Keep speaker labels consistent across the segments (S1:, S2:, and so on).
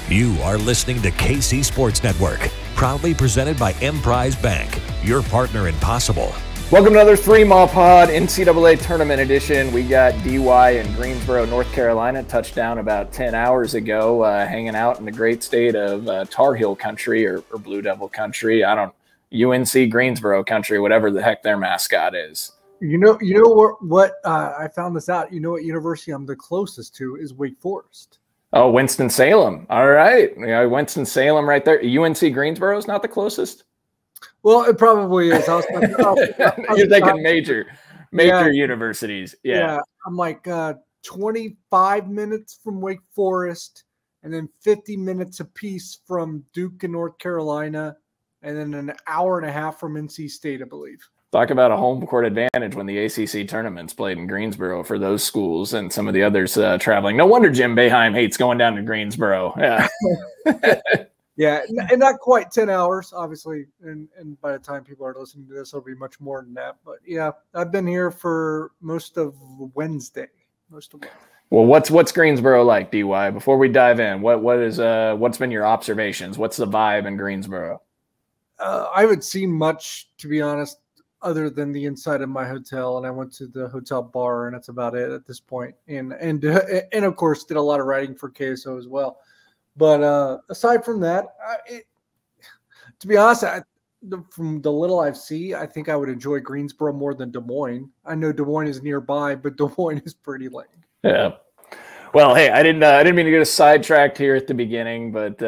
S1: You are listening to KC Sports Network, proudly presented by Emprise Bank, your partner in possible.
S2: Welcome to another 3-Mall Pod NCAA Tournament edition. We got DY in Greensboro, North Carolina, touched down about 10 hours ago, hanging out in the great state of Tar Heel country or Blue Devil country. UNC Greensboro country, whatever the heck their mascot is.
S3: You know what I found this out. You know what university I'm the closest to is Wake Forest.
S2: Oh, Winston-Salem. All right. Winston-Salem right there. UNC Greensboro is not the closest?
S3: Well, it probably is.
S2: You're thinking major universities. Yeah.
S3: I'm like 25 minutes from Wake Forest and then 50 minutes apiece from Duke and North Carolina and then an hour and a half from NC State, I believe.
S2: Talk about a home court advantage when the ACC tournament's played in Greensboro for those schools and some of the others traveling. No wonder Jim Boeheim hates going down to Greensboro. Yeah.
S3: Yeah, and not quite 10 hours, obviously. And by the time people are listening to this, it'll be much more than that. But, yeah, I've been here for most of Wednesday.
S2: Well, what's Greensboro like, DY? Before we dive in, what's been your observations? What's the vibe in Greensboro?
S3: I haven't seen much, to be honest, other than the inside of my hotel, and I went to the hotel bar, and that's about it at this point. And of course, did a lot of writing for KSO as well. But aside from that, to be honest, from the little I've seen, I think I would enjoy Greensboro more than Des Moines. I know Des Moines is nearby, but Des Moines is pretty lame.
S2: Yeah. Well, hey, I didn't mean to get us sidetracked here at the beginning, but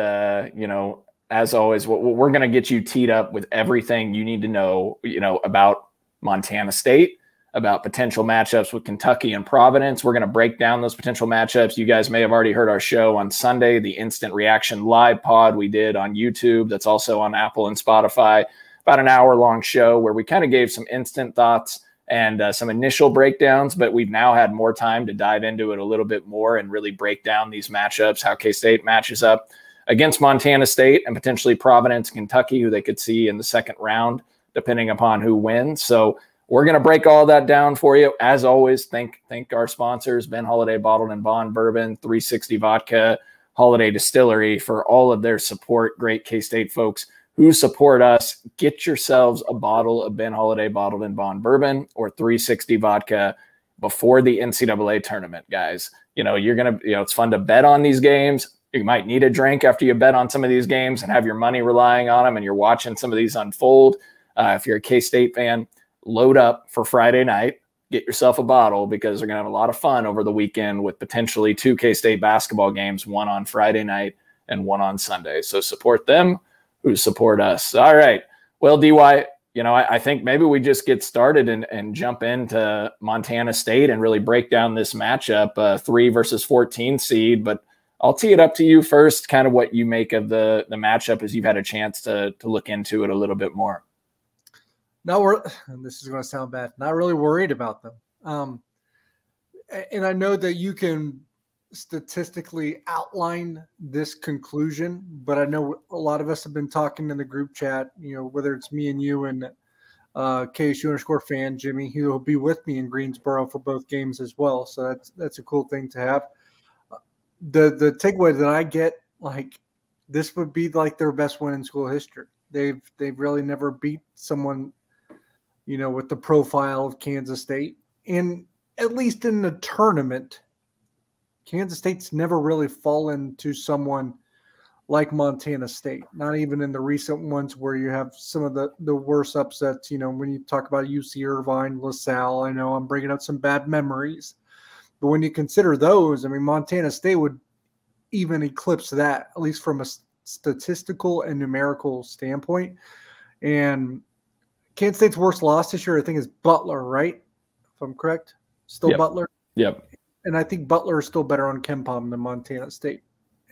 S2: as always, we're going to get you teed up with everything you need to know, about Montana State, about potential matchups with Kentucky and Providence. We're going to break down those potential matchups. You guys may have already heard our show on Sunday, the Instant Reaction Live pod we did on YouTube. That's also on Apple and Spotify. About an hour-long show where we kind of gave some instant thoughts and some initial breakdowns, but we've now had more time to dive into it a little bit more and really break down these matchups, how K-State matches up against Montana State and potentially Providence, Kentucky, who they could see in the second round, depending upon who wins. So we're going to break all that down for you. As always, thank our sponsors, Ben Holiday Bottled and Bond Bourbon, 360 Vodka, Holiday Distillery, for all of their support. Great K-State folks who support us. Get yourselves a bottle of Ben Holiday Bottled and Bond Bourbon or 360 Vodka before the NCAA tournament, guys. It's fun to bet on these games. You might need a drink after you bet on some of these games and have your money relying on them and you're watching some of these unfold. If you're a K-State fan, load up for Friday night, get yourself a bottle because they're going to have a lot of fun over the weekend with potentially 2 K-State basketball games, one on Friday night and one on Sunday. So support them who support us. All right. Well, DY, I think maybe we just get started and jump into Montana State and really break down this matchup, 3 versus 14 seed. But I'll tee it up to you first, kind of what you make of the matchup as you've had a chance to look into it a little bit more.
S3: This is going to sound bad. Not really worried about them. And I know that you can statistically outline this conclusion, but I know a lot of us have been talking in the group chat, whether it's me and you and KSU_fan Jimmy, who will be with me in Greensboro for both games as well. So that's a cool thing to have. The takeaway that I get, this would be like their best win in school history. They've really never beat someone, with the profile of Kansas State. And at least in the tournament, Kansas State's never really fallen to someone like Montana State, not even in the recent ones where you have some of the worst upsets, when you talk about UC Irvine, LaSalle. I know I'm bringing up some bad memories. But when you consider those, Montana State would even eclipse that, at least from a statistical and numerical standpoint. And Kansas State's worst loss this year, I think, is Butler, right? If I'm correct? Still
S2: Yep.
S3: Butler?
S2: Yep.
S3: And I think Butler is still better on KenPom than Montana State.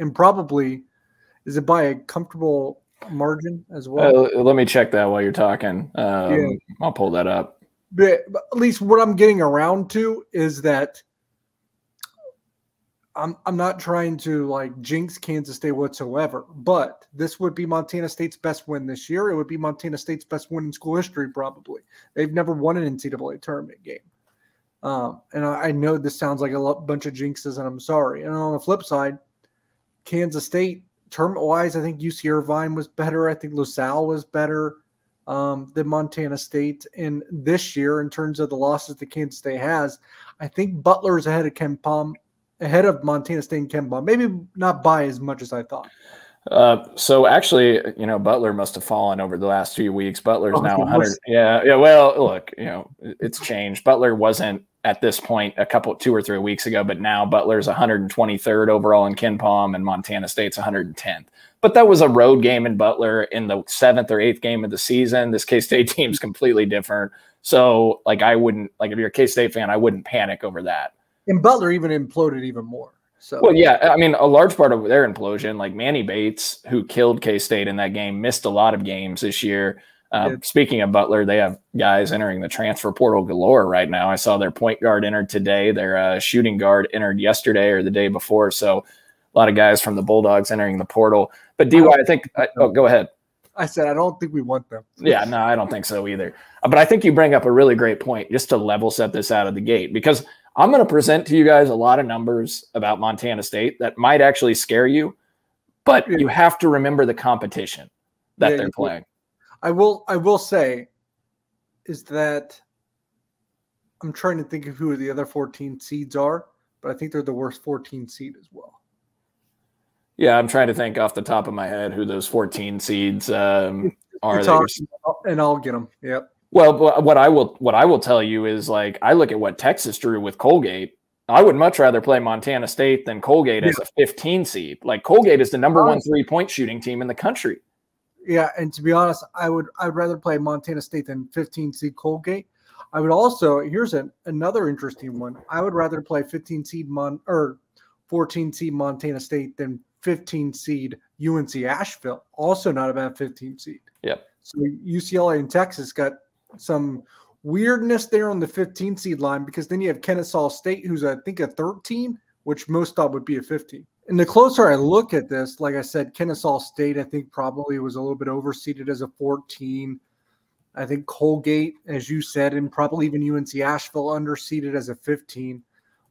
S3: And probably, is it by a comfortable margin as well?
S2: Let me check that while you're talking. I'll pull that up.
S3: But at least what I'm getting around to is that I'm not trying to jinx Kansas State whatsoever, but this would be Montana State's best win this year. It would be Montana State's best win in school history, probably. They've never won an NCAA tournament game. And I know this sounds like bunch of jinxes, and I'm sorry. And on the flip side, Kansas State tournament-wise, I think UC Irvine was better. I think LaSalle was better than Montana State. And this year, in terms of the losses that Kansas State has, I think Butler is ahead of Montana State and Ken Palm. Maybe not by as much as I thought.
S2: So actually, Butler must have fallen over the last few weeks. Butler's now 100. Yeah. Well, look, it's changed. Butler wasn't at this point 2 or 3 weeks ago, but now Butler's 123rd overall in Ken Palm and Montana State's 110th. But that was a road game in Butler in the 7th or 8th game of the season. This K-State team's completely different. So, if you're a K-State fan, I wouldn't panic over that.
S3: And Butler even imploded even more. So.
S2: Well, yeah, I mean, a large part of their implosion, like Manny Bates, who killed K-State in that game, missed a lot of games this year. Speaking of Butler, they have guys entering the transfer portal galore right now. I saw their point guard entered today. Their shooting guard entered yesterday or the day before. So a lot of guys from the Bulldogs entering the portal. But DY, I think go ahead.
S3: I said I don't think we want them.
S2: Yeah, no, I don't think so either. But I think you bring up a really great point just to level set this out of the gate, because I'm going to present to you guys a lot of numbers about Montana State that might actually scare you, but you have to remember the competition that they're playing.
S3: I will say is that I'm trying to think of who the other 14 seeds are, but I think they're the worst 14 seed as well.
S2: Yeah, I'm trying to think off the top of my head who those 14 seeds are.
S3: And I'll get them. Yep.
S2: Well, what I will tell you is, I look at what Texas drew with Colgate. I would much rather play Montana State than Colgate as a 15 seed. Colgate is the number 1 3-point shooting team in the country.
S3: Yeah, and to be honest, I'd rather play Montana State than 15 seed Colgate. I would also, here's another interesting one. I would rather play 14 seed Montana State than 15 seed UNC Asheville. Also not a bad 15 seed.
S2: Yep.
S3: So UCLA and Texas got some weirdness there on the 15 seed line, because then you have Kennesaw State, who's I think a 13, which most thought would be a 15. And the closer I look at this, like I said, Kennesaw State, I think probably was a little bit overseeded as a 14. I think Colgate, as you said, and probably even UNC Asheville underseeded as a 15.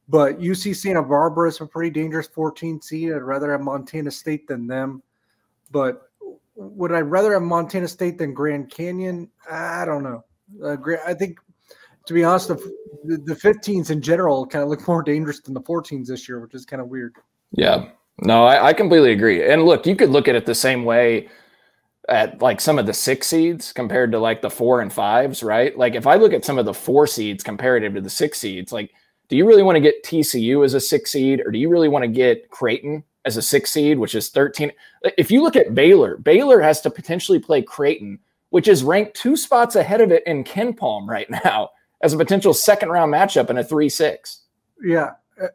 S3: But UC Santa Barbara is a pretty dangerous 14 seed. I'd rather have Montana State than them. But would I rather have Montana State than Grand Canyon? I don't know. I think, to be honest, the 15s in general kind of look more dangerous than the 14s this year, which is kind of weird.
S2: Yeah. No, I completely agree. And look, you could look at it the same way at some of the 6 seeds compared to the 4 and 5s, right? If I look at some of the 4 seeds comparative to the 6 seeds, do you really want to get TCU as a 6 seed, or do you really want to get Creighton as a 6 seed, which is 13? If you look at Baylor has to potentially play Creighton, which is ranked 2 spots ahead of it in Ken Palm right now, as a potential second-round matchup in a 3-6.
S3: Yeah,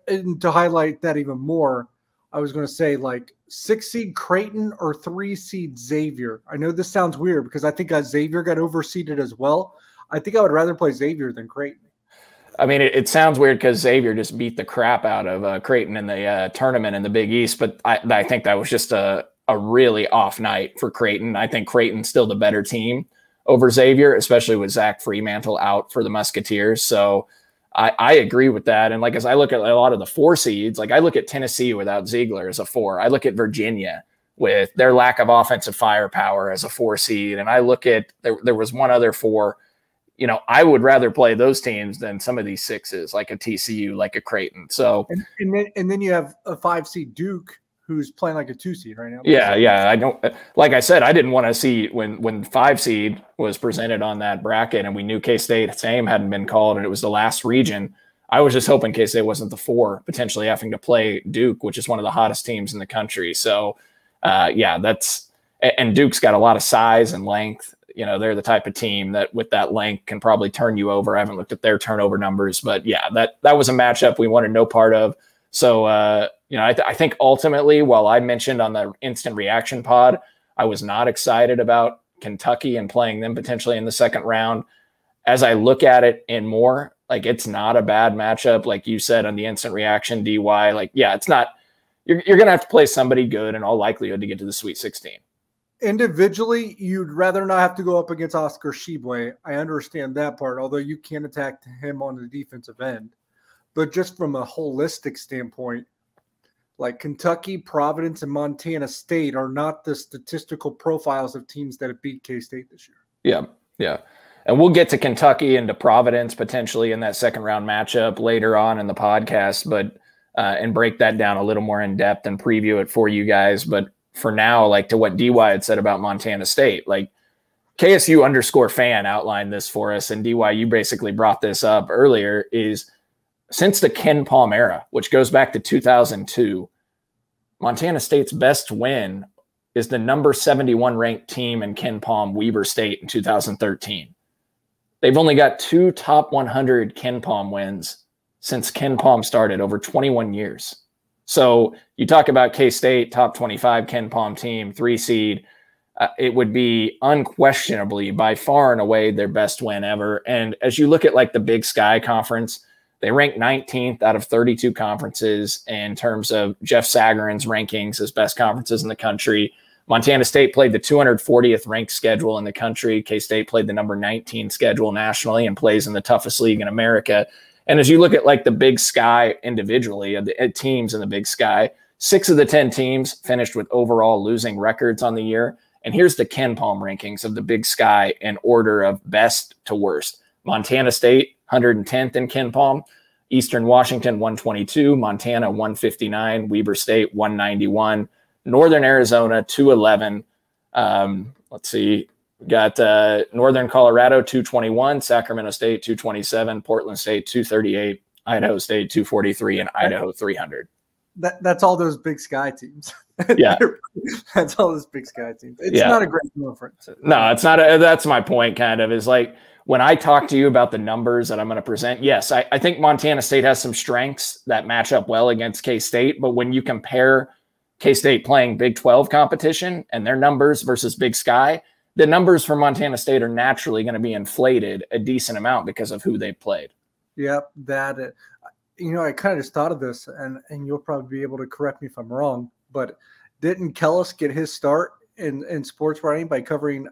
S3: and to highlight that even more, I was going to say 6 seed Creighton or 3 seed Xavier. I know this sounds weird because I think Xavier got overseeded as well. I think I would rather play Xavier than Creighton.
S2: I mean, it sounds weird because Xavier just beat the crap out of Creighton in the tournament in the Big East, but I think that was just a really off night for Creighton. I think Creighton's still the better team over Xavier, especially with Zach Fremantle out for the Musketeers. So I agree with that. And as I look at a lot of the 4 seeds, I look at Tennessee without Ziegler as a 4. I look at Virginia with their lack of offensive firepower as a 4 seed. And I look at, there was one other 4. I would rather play those teams than some of these 6s, like a TCU, like a Creighton. So,
S3: and then you have a 5 seed Duke, who's playing like a 2 seed right now.
S2: Yeah. I don't, like I said, I didn't want to see when 5 seed was presented on that bracket and we knew K-State same hadn't been called and it was the last region. I was just hoping K-State wasn't the 4, potentially having to play Duke, which is one of the hottest teams in the country. So, and Duke's got a lot of size and length. They're the type of team that with that length can probably turn you over. I haven't looked at their turnover numbers, but that was a matchup we wanted no part of. So, I think ultimately, while I mentioned on the instant reaction pod, I was not excited about Kentucky and playing them potentially in the second round. As I look at it and more, it's not a bad matchup. Like you said on the instant reaction, DY, it's not, you're going to have to play somebody good in all likelihood to get to the Sweet 16.
S3: Individually, you'd rather not have to go up against Oscar Tshiebwe. I understand that part, although you can attack him on the defensive end. But just from a holistic standpoint, Like Kentucky, Providence, and Montana State are not the statistical profiles of teams that have beat K-State this year.
S2: Yeah, yeah. And we'll get to Kentucky and to Providence potentially in that second round matchup later on in the podcast, but and break that down a little more in depth and preview it for you guys. But for now, like to what DY had said about Montana State, like KSU_fan outlined this for us, and DY, you basically brought this up earlier, is since the Ken Palm era, which goes back to 2002, Montana State's best win is the number 71 ranked team in Ken Palm, Weber State in 2013. They've only got 2 top 100 Ken Palm wins since Ken Palm started over 21 years. So you talk about K-State, top 25 Ken Palm team, 3 seed. It would be unquestionably by far and away their best win ever. And as you look at like the Big Sky Conference, they rank 19th out of 32 conferences in terms of Jeff Sagarin's rankings as best conferences in the country. Montana State played the 240th ranked schedule in the country. K-State played the number 19 schedule nationally and plays in the toughest league in America. And as you look at like the Big Sky individually, the teams in the Big Sky, 6 of the 10 teams finished with overall losing records on the year. And here's the Ken Palm rankings of the Big Sky in order of best to worst. Montana State, 110th in Ken Palm. Eastern Washington, 122. Montana, 159. Weber State, 191. Northern Arizona, 211. Let's see. We got Northern Colorado, 221. Sacramento State, 227. Portland State, 238. Idaho State, 243. And Idaho, 300.
S3: That's all those Big Sky teams.
S2: Yeah.
S3: That's all those Big Sky teams. It's not a great conference.
S2: No, it's not. That's my point kind of is like when I talk to you about the numbers that I'm going to present, yes, I think Montana State has some strengths that match up well against K-State. But when you compare K-State playing Big 12 competition and their numbers versus Big Sky, the numbers for Montana State are naturally going to be inflated a decent amount because of who they played.
S3: Yep, that I kind of just thought of this, and you'll probably be able to correct me if I'm wrong, but didn't Kellis get his start in sports writing by covering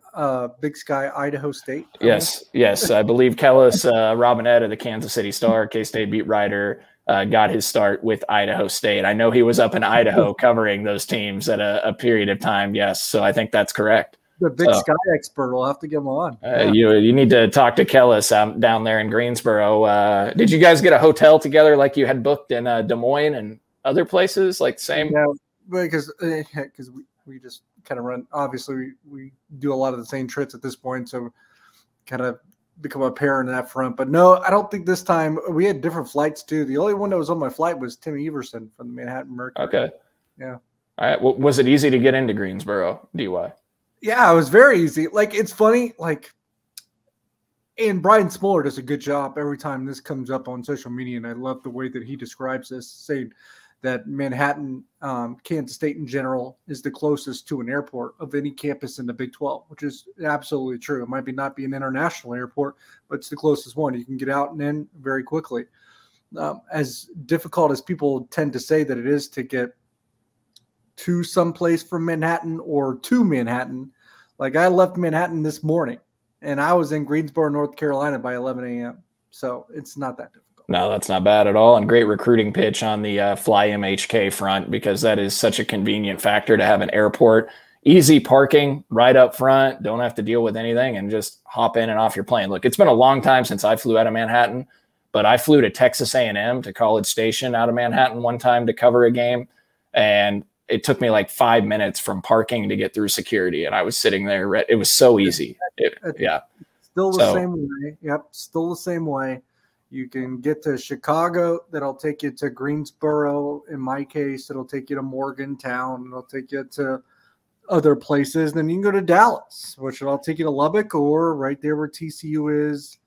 S3: Big Sky, Idaho State?
S2: Yes. I believe Kellis Robinette of the Kansas City Star, K-State beat writer, got his start with Idaho State. I know he was up in Idaho covering those teams at a period of time. Yes, so I think that's correct.
S3: The Big Sky expert will have to get him on.
S2: You need to talk to Kellis down there in Greensboro. Did you guys get a hotel together like you had booked in Des Moines and other places like the same?
S3: Yeah, because we just kind of run. Obviously, we do a lot of the same trips at this point, so kind of become a pair in that front. But no, I don't think this time. We had different flights too. The only one that was on my flight was Tim Everson from the Manhattan Mercury.
S2: Okay.
S3: Yeah.
S2: All right. Well, was it easy to get into Greensboro, DY?
S3: Yeah, it was very easy. Like, it's funny, like, and Brian Smoller does a good job every time this comes up on social media, and I love the way that he describes this, saying that Manhattan, Kansas State in general, is the closest to an airport of any campus in the Big 12, which is absolutely true. It might not be an international airport, but it's the closest one. You can get out and in very quickly. As difficult as people tend to say that it is to get to someplace from Manhattan or to Manhattan. Like, I left Manhattan this morning and I was in Greensboro, North Carolina by 11 a.m. So it's not that difficult.
S2: No, that's not bad at all. And great recruiting pitch on the Fly MHK front, because that is such a convenient factor to have an airport. Easy parking right up front. Don't have to deal with anything and just hop in and off your plane. Look, it's been a long time since I flew out of Manhattan, but I flew to Texas A&M to College Station out of Manhattan one time to cover a game. And it took me like 5 minutes from parking to get through security. And I was sitting there. It was so easy.
S3: Still the same way. Yep. Still the same way. You can get to Chicago. That'll take you to Greensboro. In my case, it'll take you to Morgantown. It'll take you to other places. Then you can go to Dallas, which will take you to Lubbock, or right there where TCU is.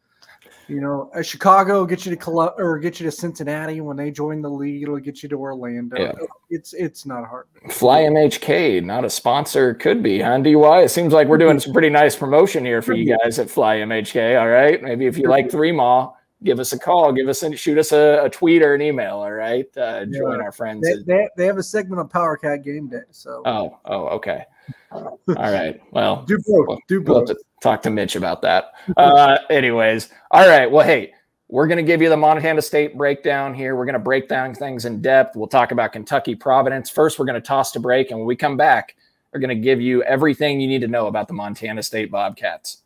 S3: Chicago get you to Cincinnati when they join the league. It'll get you to Orlando. Yeah. It's not hard.
S2: Fly MHK, not a sponsor, could be, huh? DY. It seems like we're doing some pretty nice promotion here for you guys at Fly MHK. All right, maybe if you like 3 Maw, give us a call, shoot us a tweet or an email. All right, join our friends.
S3: They have a segment on Power Cat Game Day. So
S2: okay. All right. Well,
S3: do both.
S2: We'll have to talk to Mitch about that. Anyways. All right. Well, hey, we're going to give you the Montana State breakdown here. We're going to break down things in depth. We'll talk about Kentucky Providence. First, we're going to toss to break, and when we come back, we're going to give you everything you need to know about the Montana State Bobcats.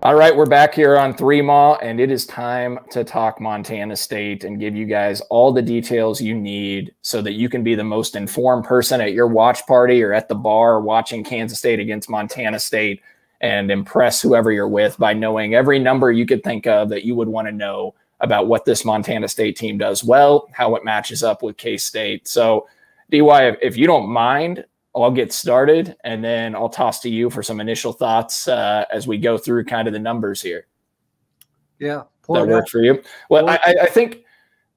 S2: All right, we're back here on 3MAW, and it is time to talk Montana State and give you guys all the details you need so that you can be the most informed person at your watch party or at the bar watching Kansas State against Montana State and impress whoever you're with by knowing every number you could think of that you would want to know about what this Montana State team does well, how it matches up with K-State. So, DY, if you don't mind, I'll get started, and then I'll toss to you for some initial thoughts as we go through kind of the numbers here.
S3: Yeah.
S2: That works for you? Well, I think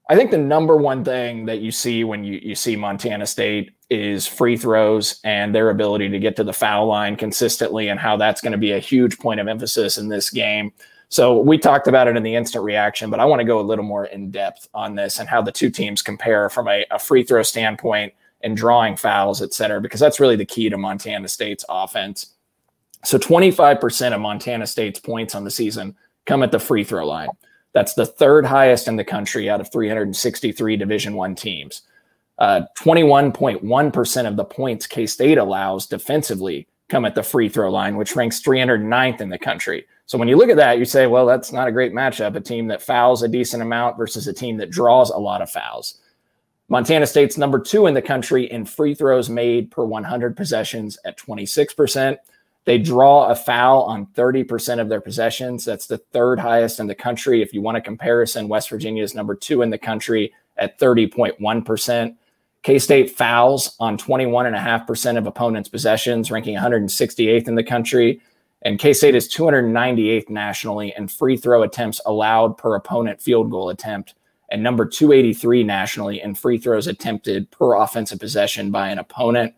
S2: the number one thing that you see when you see Montana State is free throws and their ability to get to the foul line consistently, and how that's going to be a huge point of emphasis in this game. So we talked about it in the instant reaction, but I want to go a little more in depth on this and how the two teams compare from a free throw standpoint and drawing fouls, et cetera, because that's really the key to Montana State's offense. So 25% of Montana State's points on the season come at the free throw line. That's the third highest in the country out of 363 Division I teams. 21.1% of the points K-State allows defensively come at the free throw line, which ranks 309th in the country. So when you look at that, you say, well, that's not a great matchup, a team that fouls a decent amount versus a team that draws a lot of fouls. Montana State's number 2 in the country in free throws made per 100 possessions at 26%. They draw a foul on 30% of their possessions. That's the third highest in the country. If you want a comparison, West Virginia is number 2 in the country at 30.1%. K-State fouls on 21.5% of opponents' possessions, ranking 168th in the country. And K-State is 298th nationally in free throw attempts allowed per opponent field goal attempt, and number 283 nationally in free throws attempted per offensive possession by an opponent.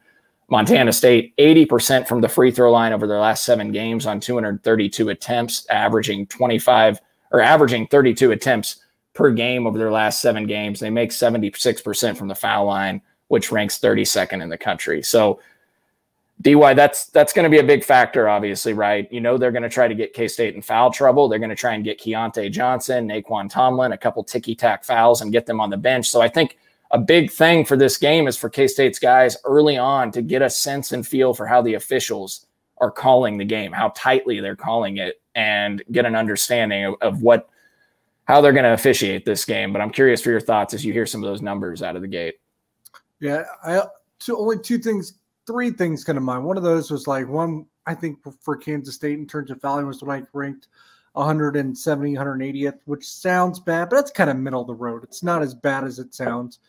S2: Montana State, 80% from the free throw line over their last 7 games on 232 attempts, averaging 32 attempts per game over their last 7 games. They make 76% from the foul line, which ranks 32nd in the country. So, DY, that's going to be a big factor, obviously, right? You know, they're going to try to get K-State in foul trouble. They're going to try and get Keontae Johnson, Naquan Tomlin, a couple ticky-tack fouls and get them on the bench. So I think a big thing for this game is for K-State's guys early on to get a sense and feel for how the officials are calling the game, how tightly they're calling it, and get an understanding of how they're going to officiate this game. But I'm curious for your thoughts as you hear some of those numbers out of the gate.
S3: Yeah, only 3 things come to mind. One of those was I think for Kansas State in terms of fouling was ranked 170, 180th, which sounds bad, but that's kind of middle of the road. It's not as bad as it sounds.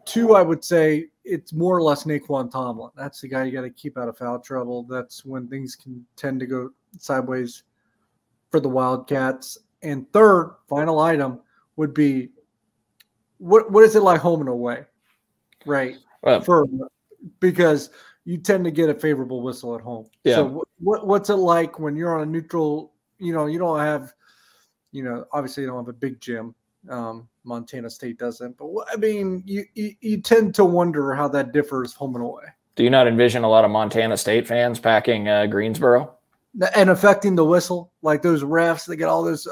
S3: 2, I would say it's more or less Naquan Tomlin. That's the guy you got to keep out of foul trouble. That's when things can tend to go sideways for the Wildcats. And third, final item would be what is it like home and away, right? Because you tend to get a favorable whistle at home. Yeah. So what's it like when you're on a neutral? You don't have, obviously you don't have a big gym. Montana State doesn't, but I mean, you tend to wonder how that differs home and away.
S2: Do you not envision a lot of Montana State fans packing Greensboro?
S3: And affecting the whistle, like those refs, they get all those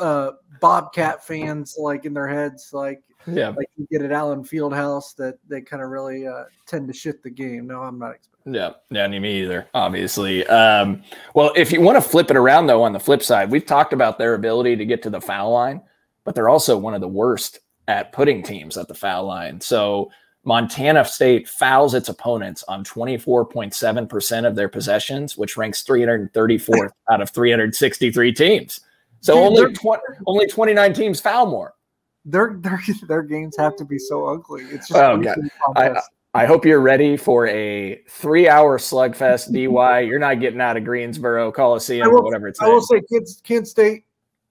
S3: Bobcat fans in their heads, like you get at Allen Fieldhouse that they kind of really tend to shift the game. No, I'm not expecting.
S2: Yeah, me either, obviously. Well, if you want to flip it around, though, on the flip side, we've talked about their ability to get to the foul line, but they're also one of the worst at putting teams at the foul line. So Montana State fouls its opponents on 24.7% of their possessions, which ranks 334th out of 363 teams. So only 29 teams foul more.
S3: Their games have to be so ugly. It's just
S2: God. I hope you're ready for a 3-hour slugfest, DY. You're not getting out of Greensboro Coliseum or whatever it's.
S3: I will say, Kansas State,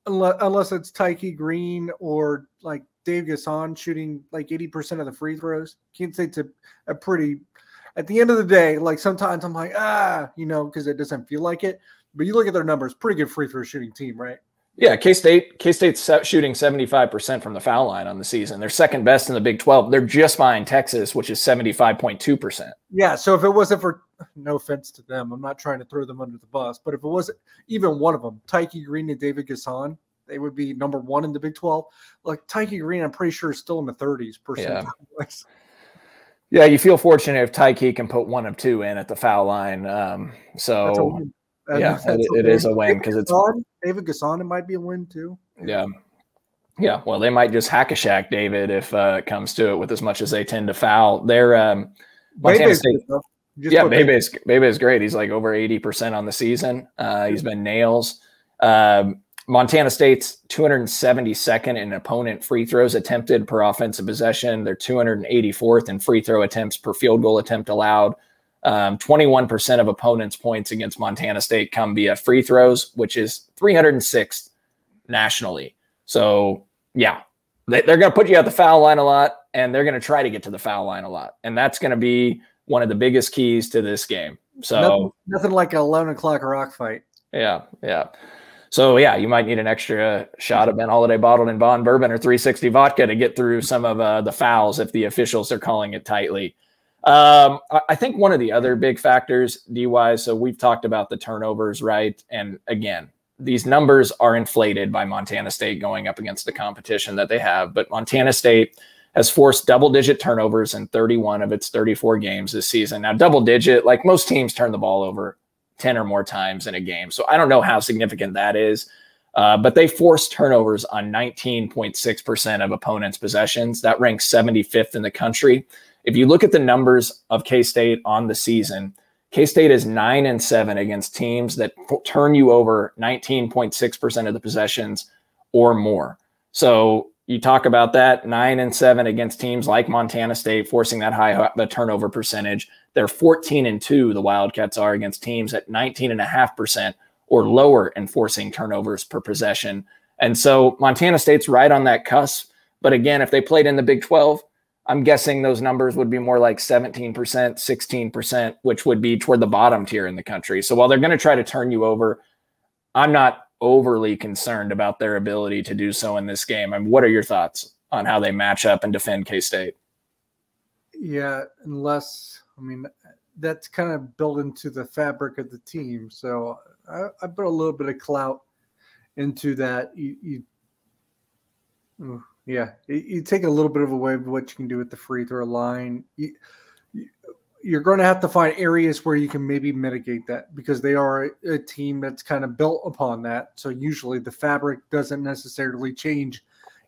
S3: unless it's Tyke Green or Dave Gasson shooting 80% of the free throws. Kansas State's a pretty. At the end of the day, sometimes I'm because it doesn't feel like it. But you look at their numbers, pretty good free throw shooting team, right?
S2: Yeah, K-State's shooting 75% from the foul line on the season. They're second best in the Big 12. They're just behind Texas, which is 75.2%.
S3: Yeah, so if it wasn't for – no offense to them. I'm not trying to throw them under the bus. But if it wasn't even one of them, Tyke Green and David Gasson, they would be number 1 in the Big 12. Like Tyke Green, I'm pretty sure is still in the 30s percentile.
S2: Yeah, you feel fortunate if Tyke can put 1 of 2 in at the foul line. So it is a win because it's
S3: David Gasson. It might be a win too.
S2: Yeah. Yeah, well, they might just hack a Shack David if it comes to it with as much as they tend to foul. They're Montana State. Bebe is great. He's like over 80% on the season. He's been nails. Montana State's 272nd in opponent free throws attempted per offensive possession. They're 284th in free throw attempts per field goal attempt allowed. 21% of opponents' points against Montana State come via free throws, which is 306th nationally. So, yeah, they're going to put you at the foul line a lot, and they're going to try to get to the foul line a lot. And that's going to be one of the biggest keys to this game. So
S3: nothing like an 11 o'clock rock fight.
S2: Yeah. So, yeah, you might need an extra shot of Ben Holiday bottled in Bond bourbon or 360 vodka to get through some of the fouls if the officials are calling it tightly. I think one of the other big factors, D-wise, so we've talked about the turnovers, right? And, again, these numbers are inflated by Montana State going up against the competition that they have. But Montana State has forced double-digit turnovers in 31 of its 34 games this season. Now, double-digit, like most teams turn the ball over 10 or more times in a game. So I don't know how significant that is. But they forced turnovers on 19.6% of opponents' possessions. That ranks 75th in the country. If you look at the numbers of K-State on the season, K-State is 9-7 against teams that turn you over 19.6% of the possessions or more. So you talk about that, 9-7 against teams like Montana State, forcing that high turnover percentage. They're 14-2, the Wildcats are, against teams at 19.5% or lower in forcing turnovers per possession. And so Montana State's right on that cusp. But again, if they played in the Big 12, I'm guessing those numbers would be more like 17%, 16%, which would be toward the bottom tier in the country. So while they're going to try to turn you over, I'm not overly concerned about their ability to do so in this game. I mean, what are your thoughts on how they match up and defend K-State?
S3: Yeah, that's kind of built into the fabric of the team. So I put a little bit of clout into that. You take a little bit of away of what you can do with the free throw line. You're going to have to find areas where you can maybe mitigate that because they are a team that's kind of built upon that. So usually the fabric doesn't necessarily change,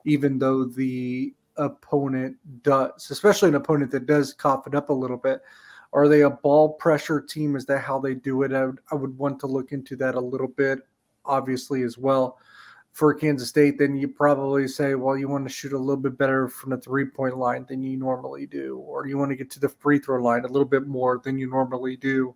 S3: even though the opponent does, especially an opponent that does cough it up a little bit. Are they a ball pressure team? Is that how they do it? I would want to look into that a little bit, obviously, as well. For Kansas State, then you probably say, well, you want to shoot a little bit better from the three-point line than you normally do, or you want to get to the free throw line a little bit more than you normally do.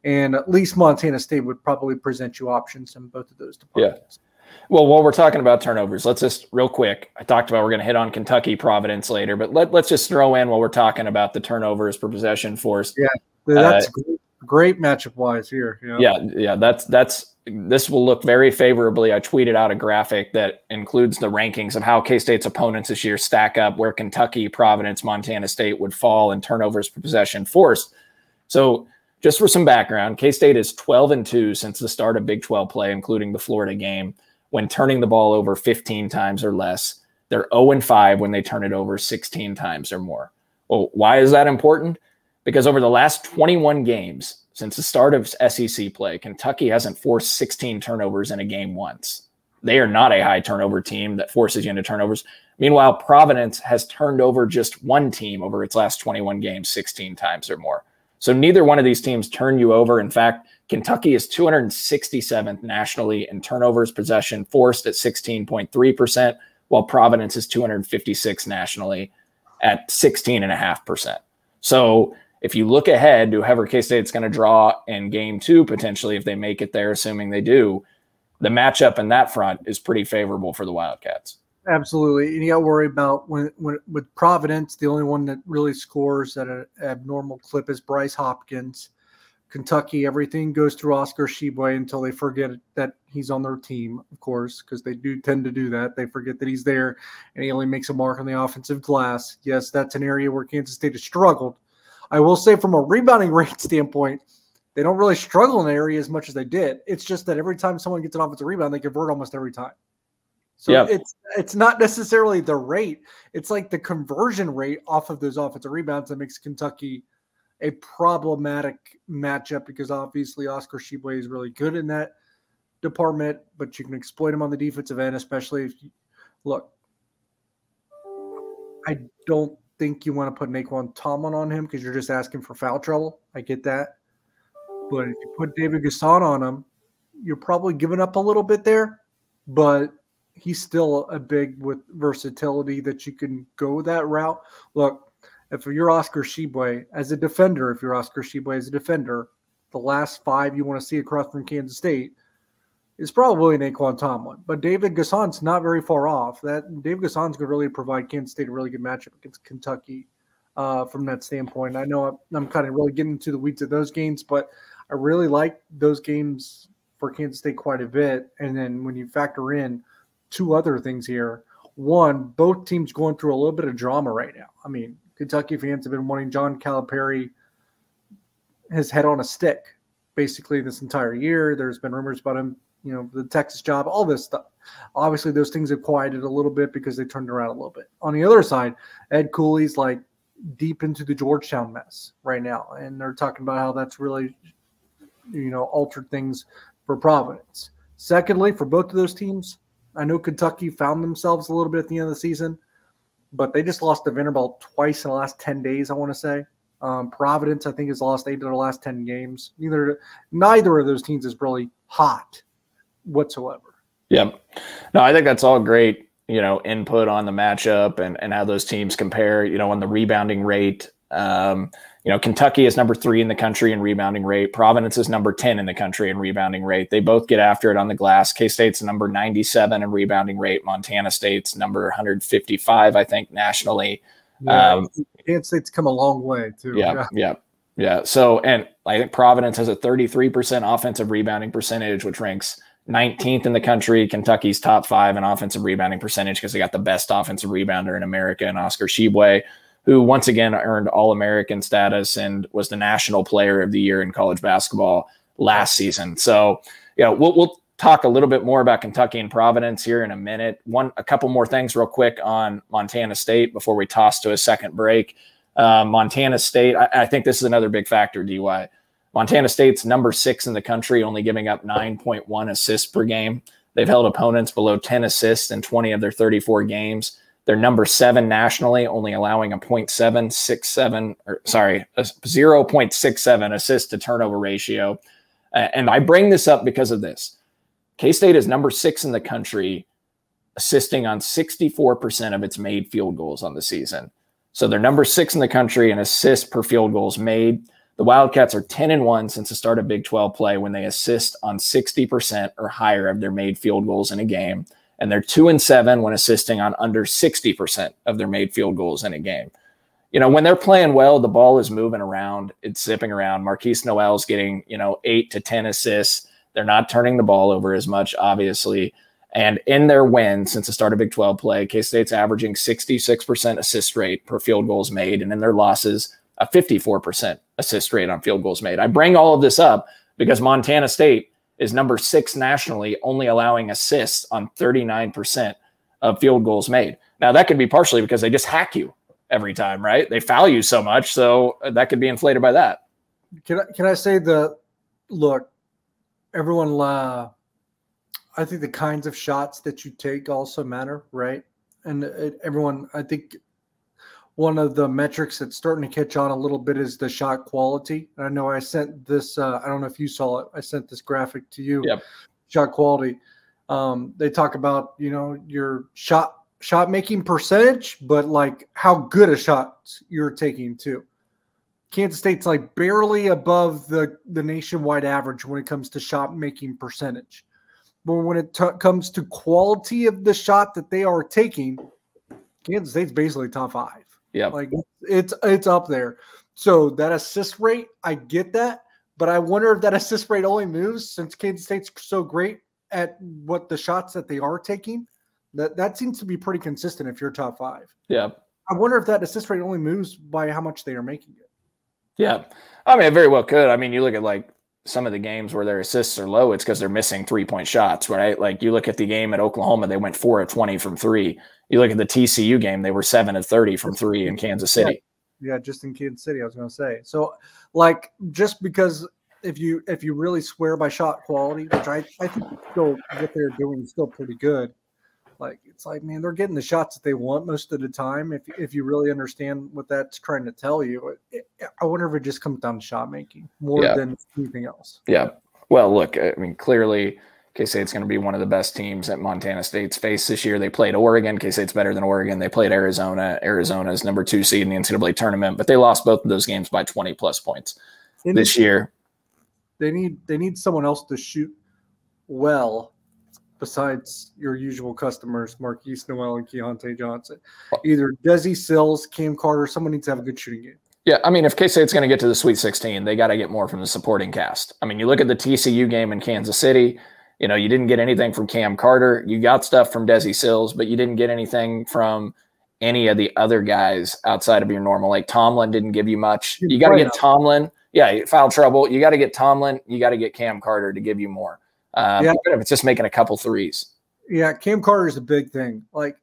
S3: And at least Montana State would probably present you options in both of those departments.
S2: Yeah. Well, while we're talking about turnovers, let's just real quick, I talked about we're going to hit on Kentucky Providence later, but let's just throw in while we're talking about the turnovers per possession force.
S3: Yeah, that's great matchup-wise here.
S2: Yeah, this will look very favorably. I tweeted out a graphic that includes the rankings of how K-State's opponents this year stack up, where Kentucky, Providence, Montana State would fall in turnovers per possession forced. So just for some background, K-State is 12-2 since the start of Big 12 play, including the Florida game, when turning the ball over 15 times or less. They're 0-5 when they turn it over 16 times or more. Well, why is that important? Because over the last 21 games, since the start of SEC play, Kentucky hasn't forced 16 turnovers in a game once. They are not a high turnover team that forces you into turnovers. Meanwhile, Providence has turned over just one team over its last 21 games 16 times or more. So neither one of these teams turn you over. In fact, Kentucky is 267th nationally in turnovers possession forced at 16.3%, while Providence is 256th nationally at 16.5%. So if you look ahead to whoever K-State's going to draw in game 2, potentially, if they make it there, assuming they do, the matchup in that front is pretty favorable for the Wildcats.
S3: Absolutely. And you got to worry about when with Providence, the only one that really scores at an abnormal clip is Bryce Hopkins. Kentucky, everything goes through Oscar Tshiebwe until they forget that he's on their team, of course, because they do tend to do that. They forget that he's there, and he only makes a mark on the offensive glass. Yes, that's an area where Kansas State has struggled. I will say from a rebounding rate standpoint, they don't really struggle in the area as much as they did. It's just that every time someone gets an offensive rebound, they convert almost every time. So it's not necessarily the rate. It's like the conversion rate off of those offensive rebounds that makes Kentucky a problematic matchup, because obviously Oscar Tshiebwe is really good in that department, but you can exploit him on the defensive end, especially if you look. I don't think you want to put Naquan Tomlin on him because you're just asking for foul trouble. I get that. But if you put David Gasson on him, you're probably giving up a little bit there, but he's still a big with versatility that you can go that route. Look, if you're Oscar Tshiebwe as a defender, the last 5 you want to see across from Kansas State is probably Naquan Tomlin. But David Gasson's not very far off. That David Gasson's going to really provide Kansas State a really good matchup against Kentucky from that standpoint. I know I'm kind of really getting into the weeds of those games, but I really like those games for Kansas State quite a bit. And then when you factor in 2 other things here, one, both teams going through a little bit of drama right now. I mean, Kentucky fans have been wanting John Calipari his head on a stick basically this entire year. There's been rumors about him, the Texas job, all this stuff. Obviously, those things have quieted a little bit because they turned around a little bit. On the other side, Ed Cooley's like deep into the Georgetown mess right now, and they're talking about how that's really, altered things for Providence. Secondly, for both of those teams, I know Kentucky found themselves a little bit at the end of the season, but they just lost to Vanderbilt twice in the last 10 days, I want to say. Providence, I think, has lost 8 of their last 10 games. Neither of those teams is really hot whatsoever.
S2: Yeah. No, I think that's all great, input on the matchup and how those teams compare, on the rebounding rate. Kentucky is number 3 in the country in rebounding rate. Providence is number 10 in the country in rebounding rate. They both get after it on the glass. K-State's number 97 in rebounding rate. Montana State's number 155, I think, nationally.
S3: Kansas State's come a long way, too.
S2: Yeah. So, and I think Providence has a 33% offensive rebounding percentage, which ranks 19th in the country. Kentucky's top 5 in offensive rebounding percentage because they got the best offensive rebounder in America, and Oscar Tshiebwe, who once again earned All-American status and was the National Player of the Year in college basketball last season. So, we'll talk a little bit more about Kentucky and Providence here in a minute. A couple more things real quick on Montana State before we toss to a second break. Montana State, I think this is another big factor, DY. Montana State's number 6 in the country, only giving up 9.1 assists per game. They've held opponents below 10 assists in 20 of their 34 games. They're number 7 nationally, only allowing a 0.67 assist to turnover ratio. And I bring this up because of this. K-State is number 6 in the country, assisting on 64% of its made field goals on the season. So they're number 6 in the country in assists per field goals made. The Wildcats are 10-1 since the start of Big 12 play when they assist on 60% or higher of their made field goals in a game. And they're 2-7 when assisting on under 60% of their made field goals in a game. When they're playing well, the ball is moving around. It's zipping around. Marquise Noel's getting, 8 to 10 assists. They're not turning the ball over as much, obviously. And in their wins since the start of Big 12 play, K-State's averaging 66% assist rate per field goals made. And in their losses, a 54% assist rate on field goals made. I bring all of this up because Montana State is number 6 nationally, only allowing assists on 39% of field goals made. Now, that could be partially because they just hack you every time, right? They foul you so much, so that could be inflated by that.
S3: Can I say look, everyone, I think the kinds of shots that you take also matter, right? And everyone, I think one of the metrics that's starting to catch on a little bit is the shot quality. I know I sent this, I don't know if you saw it. I sent this graphic to you.
S2: Yep.
S3: Shot quality. They talk about, your shot making percentage, but like how good a shot you're taking too. Kansas State's like barely above the nationwide average when it comes to shot making percentage. But when it comes to quality of the shot that they are taking, Kansas State's basically top 5.
S2: Yeah,
S3: like it's up there. So that assist rate, I get that, but I wonder if that assist rate only moves since Kansas State's so great at what the shots that they are taking. That seems to be pretty consistent if you're top 5.
S2: Yeah,
S3: I wonder if that assist rate only moves by how much they are making it.
S2: Yeah, I mean, it very well could. I mean, you look at like some of the games where their assists are low, it's because they're missing 3-point shots, right? Like you look at the game at Oklahoma, they went 4 of 20 from 3. You look at the TCU game, they were 7 of 30 from 3 in Kansas City.
S3: Yeah, just in Kansas City, I was going to say. So, like, just because if you really swear by shot quality, which I think still what they're doing is still pretty good. Like, it's like, man, they're getting the shots that they want most of the time. If you really understand what that's trying to tell you, I wonder if it just comes down to shot making more than anything else.
S2: Yeah. Well, look, I mean, clearly K-State's going to be one of the best teams that Montana State's faced this year. They played Oregon. K-State's better than Oregon. They played Arizona. Arizona's number 2 seed in the NCAA tournament, but they lost both of those games by 20-plus points this year.
S3: They need someone else to shoot well besides your usual customers, Marquise Noel and Keontae Johnson. Either Desi Sills, Cam Carter, someone needs to have a good shooting game.
S2: Yeah, I mean, if K-State's going to get to the Sweet 16, they got to get more from the supporting cast. I mean, you look at the TCU game in Kansas City, you know, you didn't get anything from Cam Carter. You got stuff from Desi Sills, but you didn't get anything from any of the other guys outside of your normal. Like Tomlin didn't give you much. You got to get Tomlin. Yeah, foul trouble. You got to get Tomlin. You got to get Cam Carter to give you more. If it's just making a couple threes.
S3: Yeah, Cam Carter is a big thing. Like,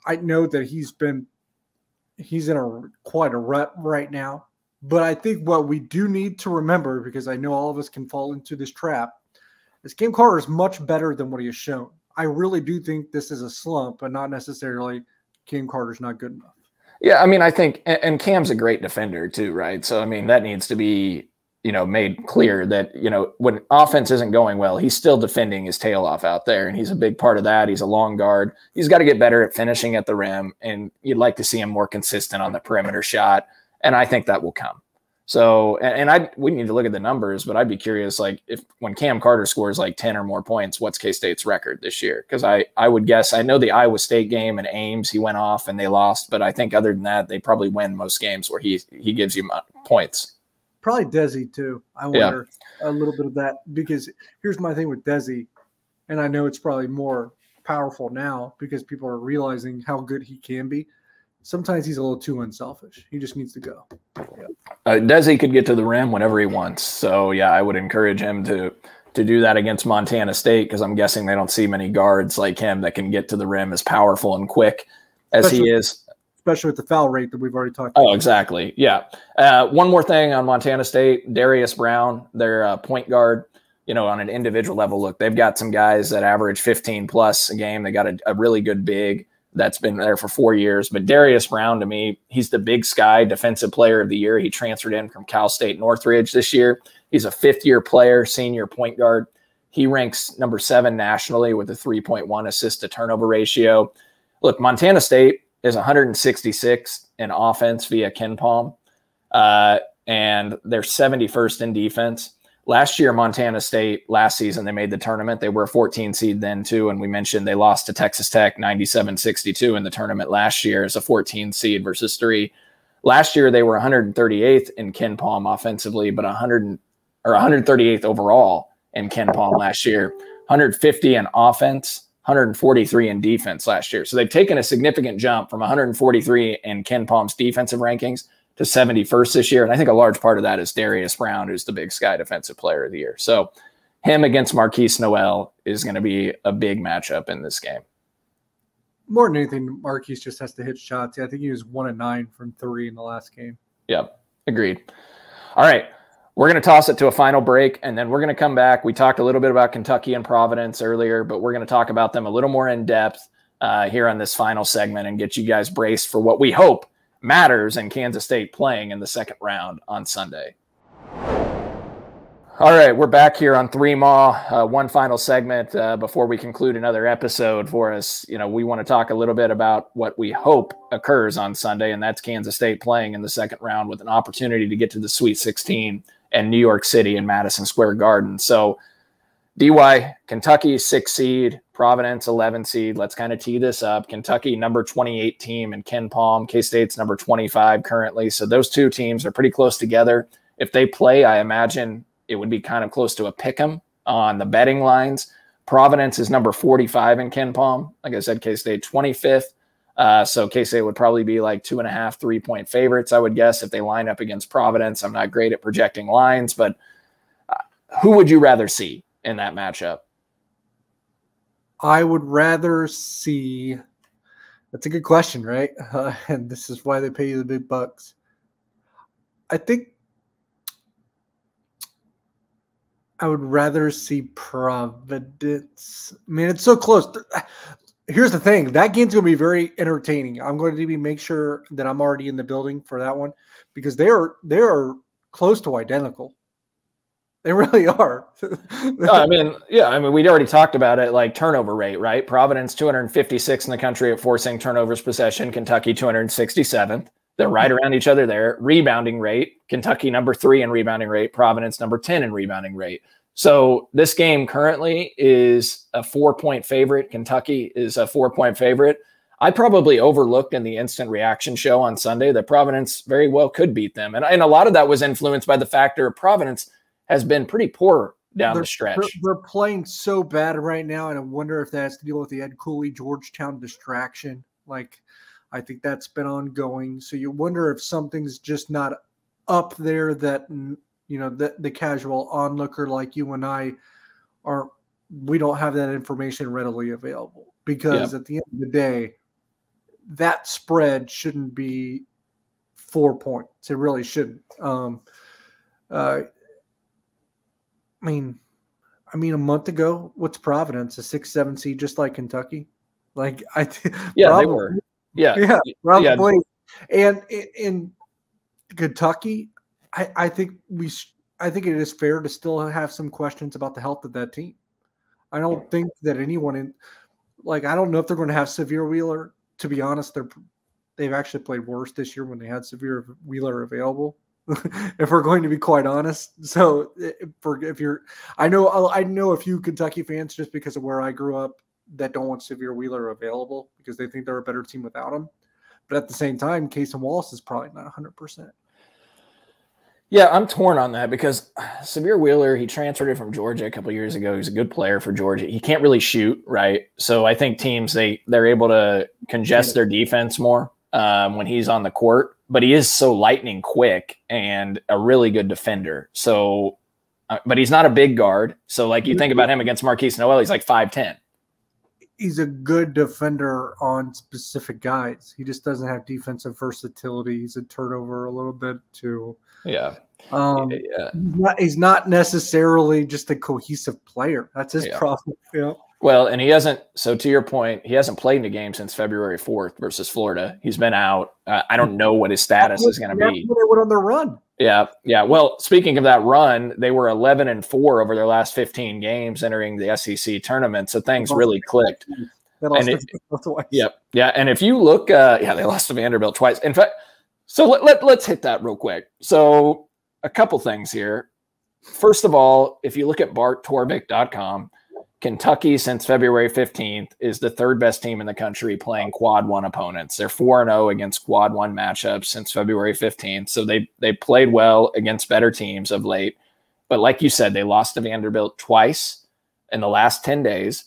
S3: I know that he's in quite a rut right now, but I think what we do need to remember, because I know all of us can fall into this trap, is Cam Carter is much better than what he has shown. I really do think this is a slump, but not necessarily Cam Carter's not good enough.
S2: Yeah, I mean, I think, and Cam's a great defender too, right? So, I mean, that needs to be, you know, made clear that, you know, when offense isn't going well, he's still defending his tail off out there, and he's a big part of that. He's a long guard. He's got to get better at finishing at the rim, and you'd like to see him more consistent on the perimeter shot, and I think that will come. So, we need to look at the numbers, but I'd be curious, like, if when Cam Carter scores like 10 or more points, what's K-State's record this year? Because I would guess, I know the Iowa State game and Ames, he went off and they lost, but I think other than that, they probably win most games where he gives you points.
S3: Probably Desi too. I wonder a little bit of that, because here's my thing with Desi, and I know it's probably more powerful now because people are realizing how good he can be. Sometimes he's a little too unselfish. He just needs to go.
S2: Desi could get to the rim whenever he wants. So, yeah, I would encourage him to do that against Montana State, because I'm guessing they don't see many guards like him that can get to the rim as powerful and quick as he is.
S3: Especially with the foul rate that we've already talked about.
S2: Oh, exactly. Yeah. One more thing on Montana State, Darius Brown, their point guard, you know, on an individual level, look, they've got some guys that average 15-plus a game. They got a really good big that's been there for 4 years. But Darius Brown, to me, he's the Big Sky Defensive Player of the Year. He transferred in from Cal State Northridge this year. He's a fifth-year player, senior point guard. He ranks number 7 nationally with a 3.1 assist-to-turnover ratio. Look, Montana State is 166 in offense via KenPom, and they're 71st in defense. Last year, Montana State, last season, they made the tournament. They were a 14 seed then, too, and we mentioned they lost to Texas Tech 97-62 in the tournament last year as a 14 seed versus 3. Last year, they were 138th in KenPom offensively, but 138th overall in KenPom last year, 150 in offense, 143 in defense last year. So they've taken a significant jump from 143 in KenPom's defensive rankings to 71st this year. And I think a large part of that is Darius Brown, who's the Big Sky Defensive Player of the Year. So him against Marquise Noel is going to be a big matchup in this game.
S3: More than anything, Marquise just has to hit shots. Yeah, I think he was 1 of 9 from 3 in the last game.
S2: Yep, agreed. All right, we're going to toss it to a final break, and then we're going to come back. We talked a little bit about Kentucky and Providence earlier, but we're going to talk about them a little more in depth here on this final segment and get you guys braced for what we hope matters in Kansas State playing in the second round on Sunday. All right, we're back here on 3MAW, one final segment before we conclude another episode for us. You know, we want to talk a little bit about what we hope occurs on Sunday, and that's Kansas State playing in the second round with an opportunity to get to the Sweet 16 and New York City in Madison Square Garden. So DY, Kentucky 6 seed, Providence 11 seed. Let's kind of tee this up. Kentucky number 28 team in KenPom. K-State's number 25 currently. So those two teams are pretty close together. If they play, I imagine it would be kind of close to a pick'em on the betting lines. Providence is number 45 in KenPom. Like I said, K-State 25th. So K-State would probably be like 2.5, 3-point favorites, I would guess, if they line up against Providence. I'm not great at projecting lines, but who would you rather see in that matchup?
S3: I would rather see. That's a good question, right? And this is why they pay you the big bucks. I think I would rather see Providence. I mean, it's so close. Here's the thing. That game's going to be very entertaining. I'm going to make sure that I'm already in the building for that one because they are close to identical. They really are.
S2: I mean, we'd already talked about it, like turnover rate, right? Providence 256 in the country at forcing turnovers possession. Kentucky 267th. They're right around each other there. Rebounding rate, Kentucky number 3 in rebounding rate, Providence number 10 in rebounding rate. So this game currently is a 4-point favorite. Kentucky is a 4-point favorite. I probably overlooked in the instant reaction show on Sunday that Providence very well could beat them. And a lot of that was influenced by the factor Providence has been pretty poor down the stretch.
S3: They're playing so bad right now, and I wonder if that has to deal with the Ed Cooley Georgetown distraction. Like, I think that's been ongoing. So you wonder if something's just not up there that, that the casual onlooker like you and I we don't have that information readily available. Because at the end of the day, that spread shouldn't be 4 points. It really shouldn't. I mean, a month ago, what's Providence? A 6-7 seed, just like Kentucky. Like
S2: they were.
S3: Probably. And in Kentucky, I think it is fair to still have some questions about the health of that team. I don't think that anyone I don't know if they're going to have Severe Wheeler. To be honest, they've actually played worse this year when they had Severe Wheeler available. If we're going to be quite honest. So I know a few Kentucky fans just because of where I grew up that don't want Severe Wheeler available because they think they're a better team without him. But at the same time, Casey Wallace is probably not 100%.
S2: Yeah, I'm torn on that because Severe Wheeler, he transferred it from Georgia a couple of years ago. He's a good player for Georgia. He can't really shoot, right? So I think teams, they're able to congest their defense more when he's on the court. But he is so lightning quick and a really good defender. So, but he's not a big guard. So, like, you think about him against Marquise Noel, he's like 5'10".
S3: He's a good defender on specific guys. He just doesn't have defensive versatility. He's a turnover a little bit too.
S2: Yeah.
S3: He's not necessarily just a cohesive player. That's his problem. Yeah.
S2: Well, and he hasn't. So to your point, he hasn't played in a game since February 4th versus Florida. He's been out. I don't know what his status is going to be.
S3: They went on their run.
S2: Yeah. Well, speaking of that run, they were 11-4 over their last 15 games entering the SEC tournament. So things really clicked. Yeah. And if you look, they lost to Vanderbilt twice. In fact, so let's hit that real quick. So a couple things here. First of all, if you look at barttorvik.com, Kentucky since February 15th is the third best team in the country playing quad 1 opponents. They're 4-0 against quad 1 matchups since February 15th. So they played well against better teams of late. But like you said, they lost to Vanderbilt twice in the last 10 days,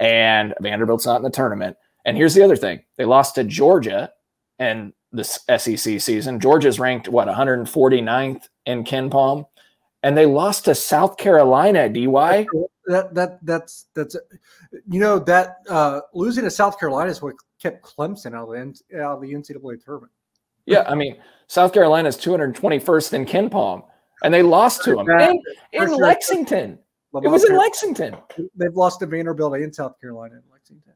S2: and Vanderbilt's not in the tournament. And here's the other thing. They lost to Georgia in the SEC season. Georgia's ranked, 149th in KenPom. And they lost to South Carolina, DY.
S3: That's losing to South Carolina is what kept Clemson out of the NCAA tournament.
S2: Yeah, I mean, South Carolina's 221st in KenPom, and they lost to them in Lexington. It was in Lexington.
S3: They've lost to Vanderbilt and South Carolina in Lexington.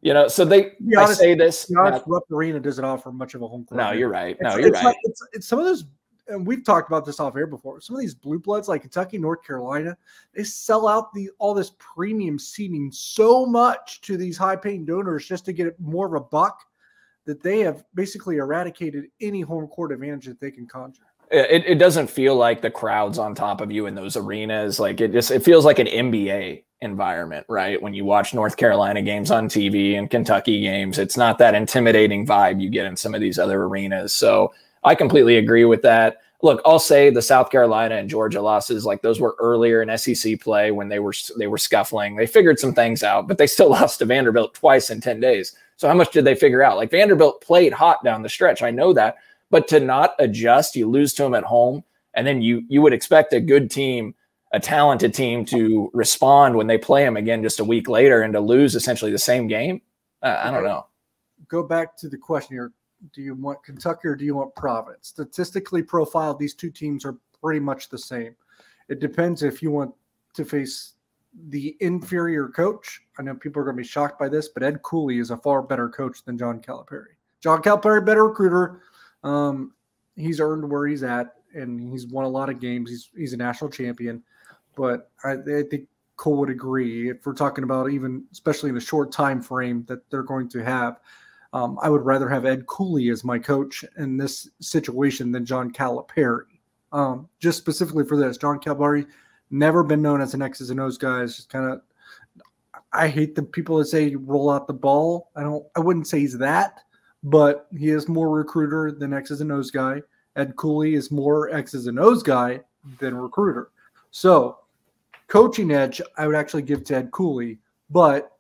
S2: I say this.
S3: Rupp Arena doesn't offer much of a home court.
S2: No, you're right.
S3: It's some of those. And we've talked about this off air before. Some of these blue bloods like Kentucky, North Carolina, they sell out all this premium seating so much to these high-paying donors just to get more of a buck that they have basically eradicated any home court advantage that they can conjure.
S2: It doesn't feel like the crowd's on top of you in those arenas. Like it feels like an NBA environment, right? When you watch North Carolina games on TV and Kentucky games, it's not that intimidating vibe you get in some of these other arenas. So I completely agree with that. Look, I'll say the South Carolina and Georgia losses, like those were earlier in SEC play when they were scuffling. They figured some things out, but they still lost to Vanderbilt twice in 10 days. So how much did they figure out? Like Vanderbilt played hot down the stretch. I know that, but to not adjust, you lose to them at home. And then you would expect a good team a talented team to respond when they play them again just a week later and to lose essentially the same game. I don't know.
S3: Go back to the question here. Do you want Kentucky or do you want Providence? Statistically profiled, these two teams are pretty much the same. It depends if you want to face the inferior coach. I know people are going to be shocked by this, but Ed Cooley is a far better coach than John Calipari. John Calipari, better recruiter. He's earned where he's at, and he's won a lot of games. He's a national champion. But I think Cole would agree, if we're talking about even, especially in a short time frame that they're going to have, I would rather have Ed Cooley as my coach in this situation than John Calipari. Just specifically for this, John Calipari, never been known as an X's and O's guy. It's just kind of, I hate the people that say roll out the ball. I wouldn't say he's that, but he is more recruiter than X's and O's guy. Ed Cooley is more X's and O's guy than recruiter. So coaching edge, I would actually give to Ed Cooley, but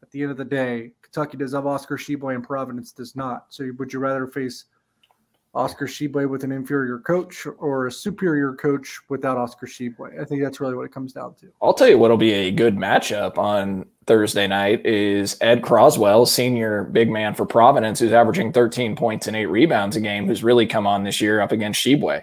S3: at the end of the day, Kentucky does have Oscar Tshiebwe and Providence does not. So would you rather face Oscar Tshiebwe with an inferior coach or a superior coach without Oscar Tshiebwe? I think that's really what it comes down to.
S2: I'll tell you what'll be a good matchup on Thursday night is Ed Croswell, senior big man for Providence, who's averaging 13 points and 8 rebounds a game, who's really come on this year up against Tshiebwe.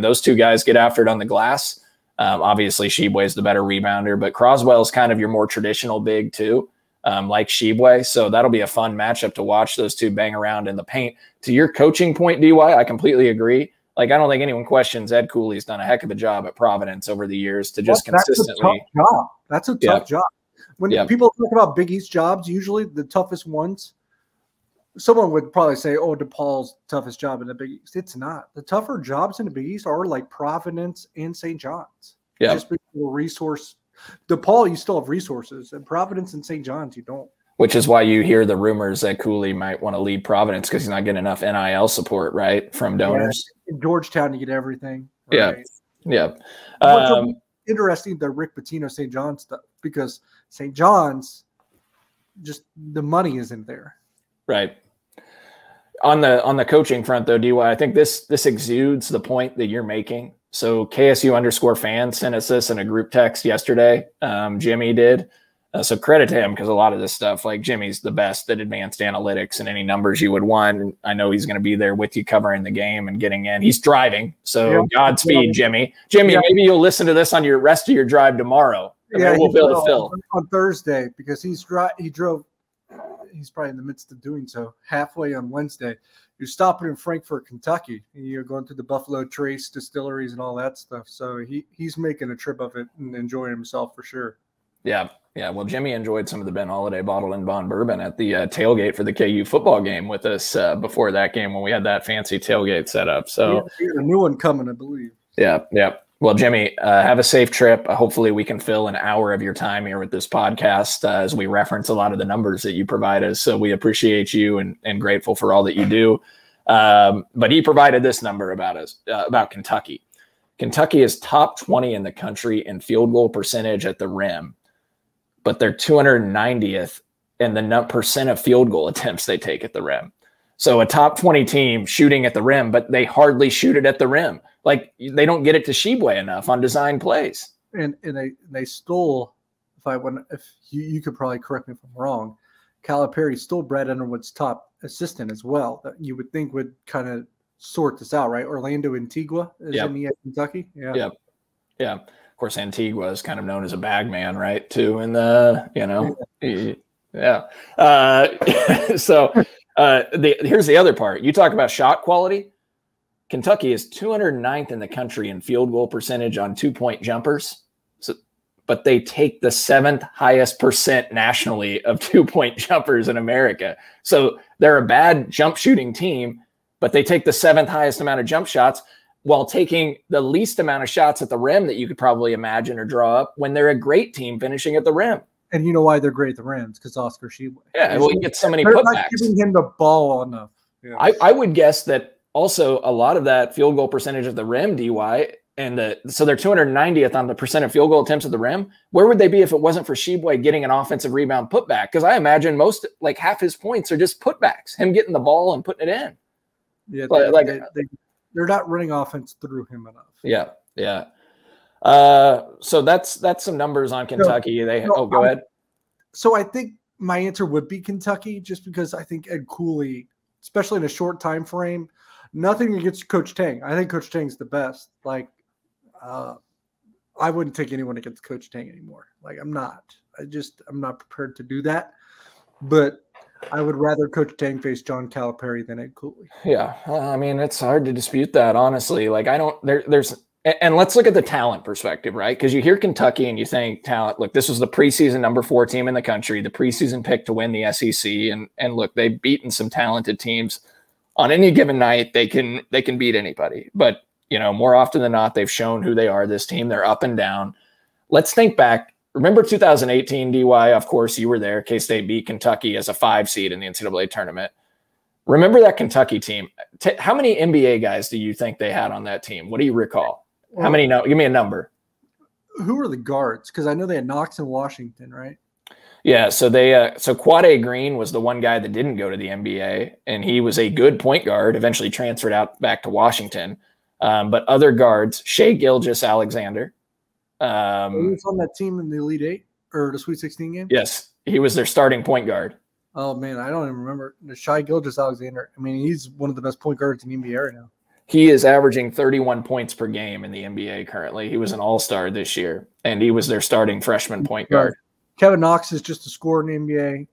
S2: Those two guys get after it on the glass. Obviously, Tshiebwe is the better rebounder, but Croswell is kind of your more traditional big too. Like Tshiebwe. So that'll be a fun matchup to watch those two bang around in the paint. To your coaching point, DY, I completely agree. Like, I don't think anyone questions Ed Cooley's done a heck of a job at Providence over the years to just consistently.
S3: That's a tough job. When people talk about Big East jobs, usually the toughest ones, someone would probably say, oh, DePaul's toughest job in the Big East. It's not. The tougher jobs in the Big East are like Providence and St. John's.
S2: Yeah.
S3: Just because of the resource. DePaul, you still have resources, and Providence and St. John's, you don't.
S2: Which is why you hear the rumors that Cooley might want to leave Providence because he's not getting enough NIL support, right, from donors.
S3: In Georgetown, you get everything. Right?
S2: Yeah.
S3: Interesting, the Rick Pitino St. John's stuff, because St. John's, just the money isn't there.
S2: Right. On the coaching front, though, DY, I think this exudes the point that you're making. So KSU_fan sent us this in a group text yesterday. Jimmy did. So credit to him because a lot of this stuff, like Jimmy's the best at advanced analytics and any numbers you would want. And I know he's going to be there with you covering the game and getting in. He's driving. So Godspeed, Jimmy. Maybe you'll listen to this on your rest of your drive tomorrow. We'll be able to fill.
S3: On Thursday, because he drove. He's probably in the midst of doing so halfway on Wednesday. You're stopping in Frankfort, Kentucky, and you're going through the Buffalo Trace distilleries and all that stuff. So he's making a trip of it and enjoying himself for sure. Yeah.
S2: Well, Jimmy enjoyed some of the Ben Holiday bottled and bond bourbon at the tailgate for the KU football game with us before that game when we had that fancy tailgate set up. So
S3: a new one coming, I believe.
S2: Yeah. Well, Jimmy, have a safe trip. Hopefully we can fill an hour of your time here with this podcast as we reference a lot of the numbers that you provide us. So we appreciate you and grateful for all that you do. But he provided this number about Kentucky. Kentucky is top 20 in the country in field goal percentage at the rim, but they're 290th in the percent of field goal attempts they take at the rim. So a top 20 team shooting at the rim, but they hardly shoot it at the rim. Like they don't get it to Tshiebwe enough on design plays.
S3: And they stole, if you could probably correct me if I'm wrong, Calipari stole Brad Underwood's top assistant as well. That you would think would kind of sort this out, right? Orlando Antigua is in the Kentucky. Yeah.
S2: Of course, Antigua is kind of known as a bag man, right? Too in the, So here's the other part. You talk about shot quality. Kentucky is 209th in the country in field goal percentage on 2-point jumpers. But they take the 7th highest percent nationally of 2-point jumpers in America. So they're a bad jump shooting team, but they take the 7th highest amount of jump shots while taking the least amount of shots at the rim that you could probably imagine or draw up when they're a great team finishing at the rim.
S3: And you know why they're great at the rims? Because Oscar Tshiebwe.
S2: Yeah, well, he gets so many
S3: putbacks.
S2: They're
S3: not giving him the ball enough. Yeah.
S2: I would guess that also a lot of that field goal percentage at the rim, DY, so they're 290th on the percent of field goal attempts at the rim. Where would they be if it wasn't for Tshiebwe getting an offensive rebound putback? Because I imagine half his points are just putbacks, him getting the ball and putting it in.
S3: Yeah, they're not running offense through him enough.
S2: Yeah. So that's some numbers on Kentucky. Go ahead.
S3: So I think my answer would be Kentucky, just because I think Ed Cooley, especially in a short time frame, nothing against Coach Tang. I think Coach Tang's the best. Like, I wouldn't take anyone against Coach Tang anymore. Like, I'm not prepared to do that. But I would rather Coach Tang face John Calipari than Ed Cooley.
S2: Yeah, I mean, it's hard to dispute that, honestly. Like, and let's look at the talent perspective, right? Because you hear Kentucky and you think talent. Look, this was the preseason number 4 team in the country, the preseason pick to win the SEC, and look, they've beaten some talented teams. On any given night, they can beat anybody. But more often than not, they've shown who they are. This team, they're up and down. Let's think back. Remember 2018, DY? Of course, you were there. K-State beat Kentucky as a 5 seed in the NCAA tournament. Remember that Kentucky team? How many NBA guys do you think they had on that team? What do you recall? How many? No, give me a number.
S3: Who were the guards? Because I know they had Knox and Washington, right?
S2: Yeah, so Quade Green was the one guy that didn't go to the NBA, and he was a good point guard, eventually transferred out back to Washington. But other guards, Shai Gilgeous-Alexander.
S3: He was on that team in the Elite Eight or the Sweet 16 game?
S2: Yes, he was their starting point guard.
S3: Oh, man, I don't even remember. Shai Gilgeous-Alexander, I mean, he's one of the best point guards in the NBA right now.
S2: He is averaging 31 points per game in the NBA currently. He was an all-star this year, and he was their starting freshman point guard.
S3: Kevin Knox is just a scorer in the NBA,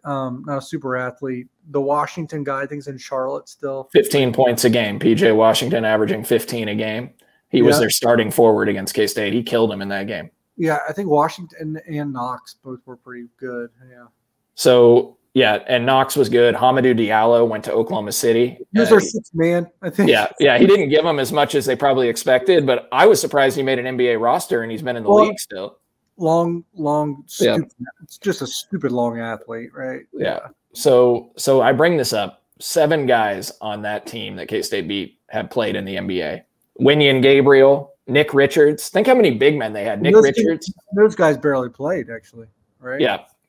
S3: not a super athlete. The Washington guy, I think, is in Charlotte still.
S2: 15 points a game. PJ Washington averaging 15 a game. He was their starting forward against K-State. He killed him in that game.
S3: Yeah, I think Washington and Knox both were pretty good. Yeah.
S2: So, yeah, and Knox was good. Hamidou Diallo went to Oklahoma City.
S3: He was our 6th man, I think.
S2: Yeah, he didn't give him as much as they probably expected, but I was surprised he made an NBA roster, and he's been in the league still.
S3: Long, stupid. It's just a stupid long athlete, right?
S2: Yeah. So I bring this up. 7 guys on that team that K-State beat have played in the NBA. Wenyen Gabriel, Nick Richards. Think how many big men they had.
S3: Those guys barely played, actually, right?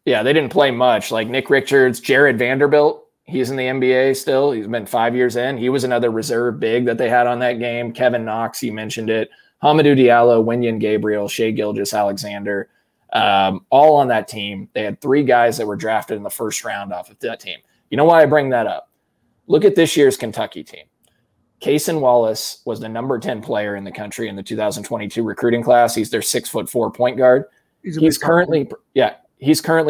S2: Yeah, they didn't play much. Like Nick Richards, Jared Vanderbilt, he's in the NBA still. He's been 5 years in. He was another reserve big that they had on that game. Kevin Knox, you mentioned it. Hamidou Diallo, Wenyen Gabriel, Shai Gilgeous-Alexander, all on that team. They had 3 guys that were drafted in the first round off of that team. You know why I bring that up? Look at this year's Kentucky team. Cason Wallace was the number 10 player in the country in the 2022 recruiting class. He's their 6'4" point guard. He's currently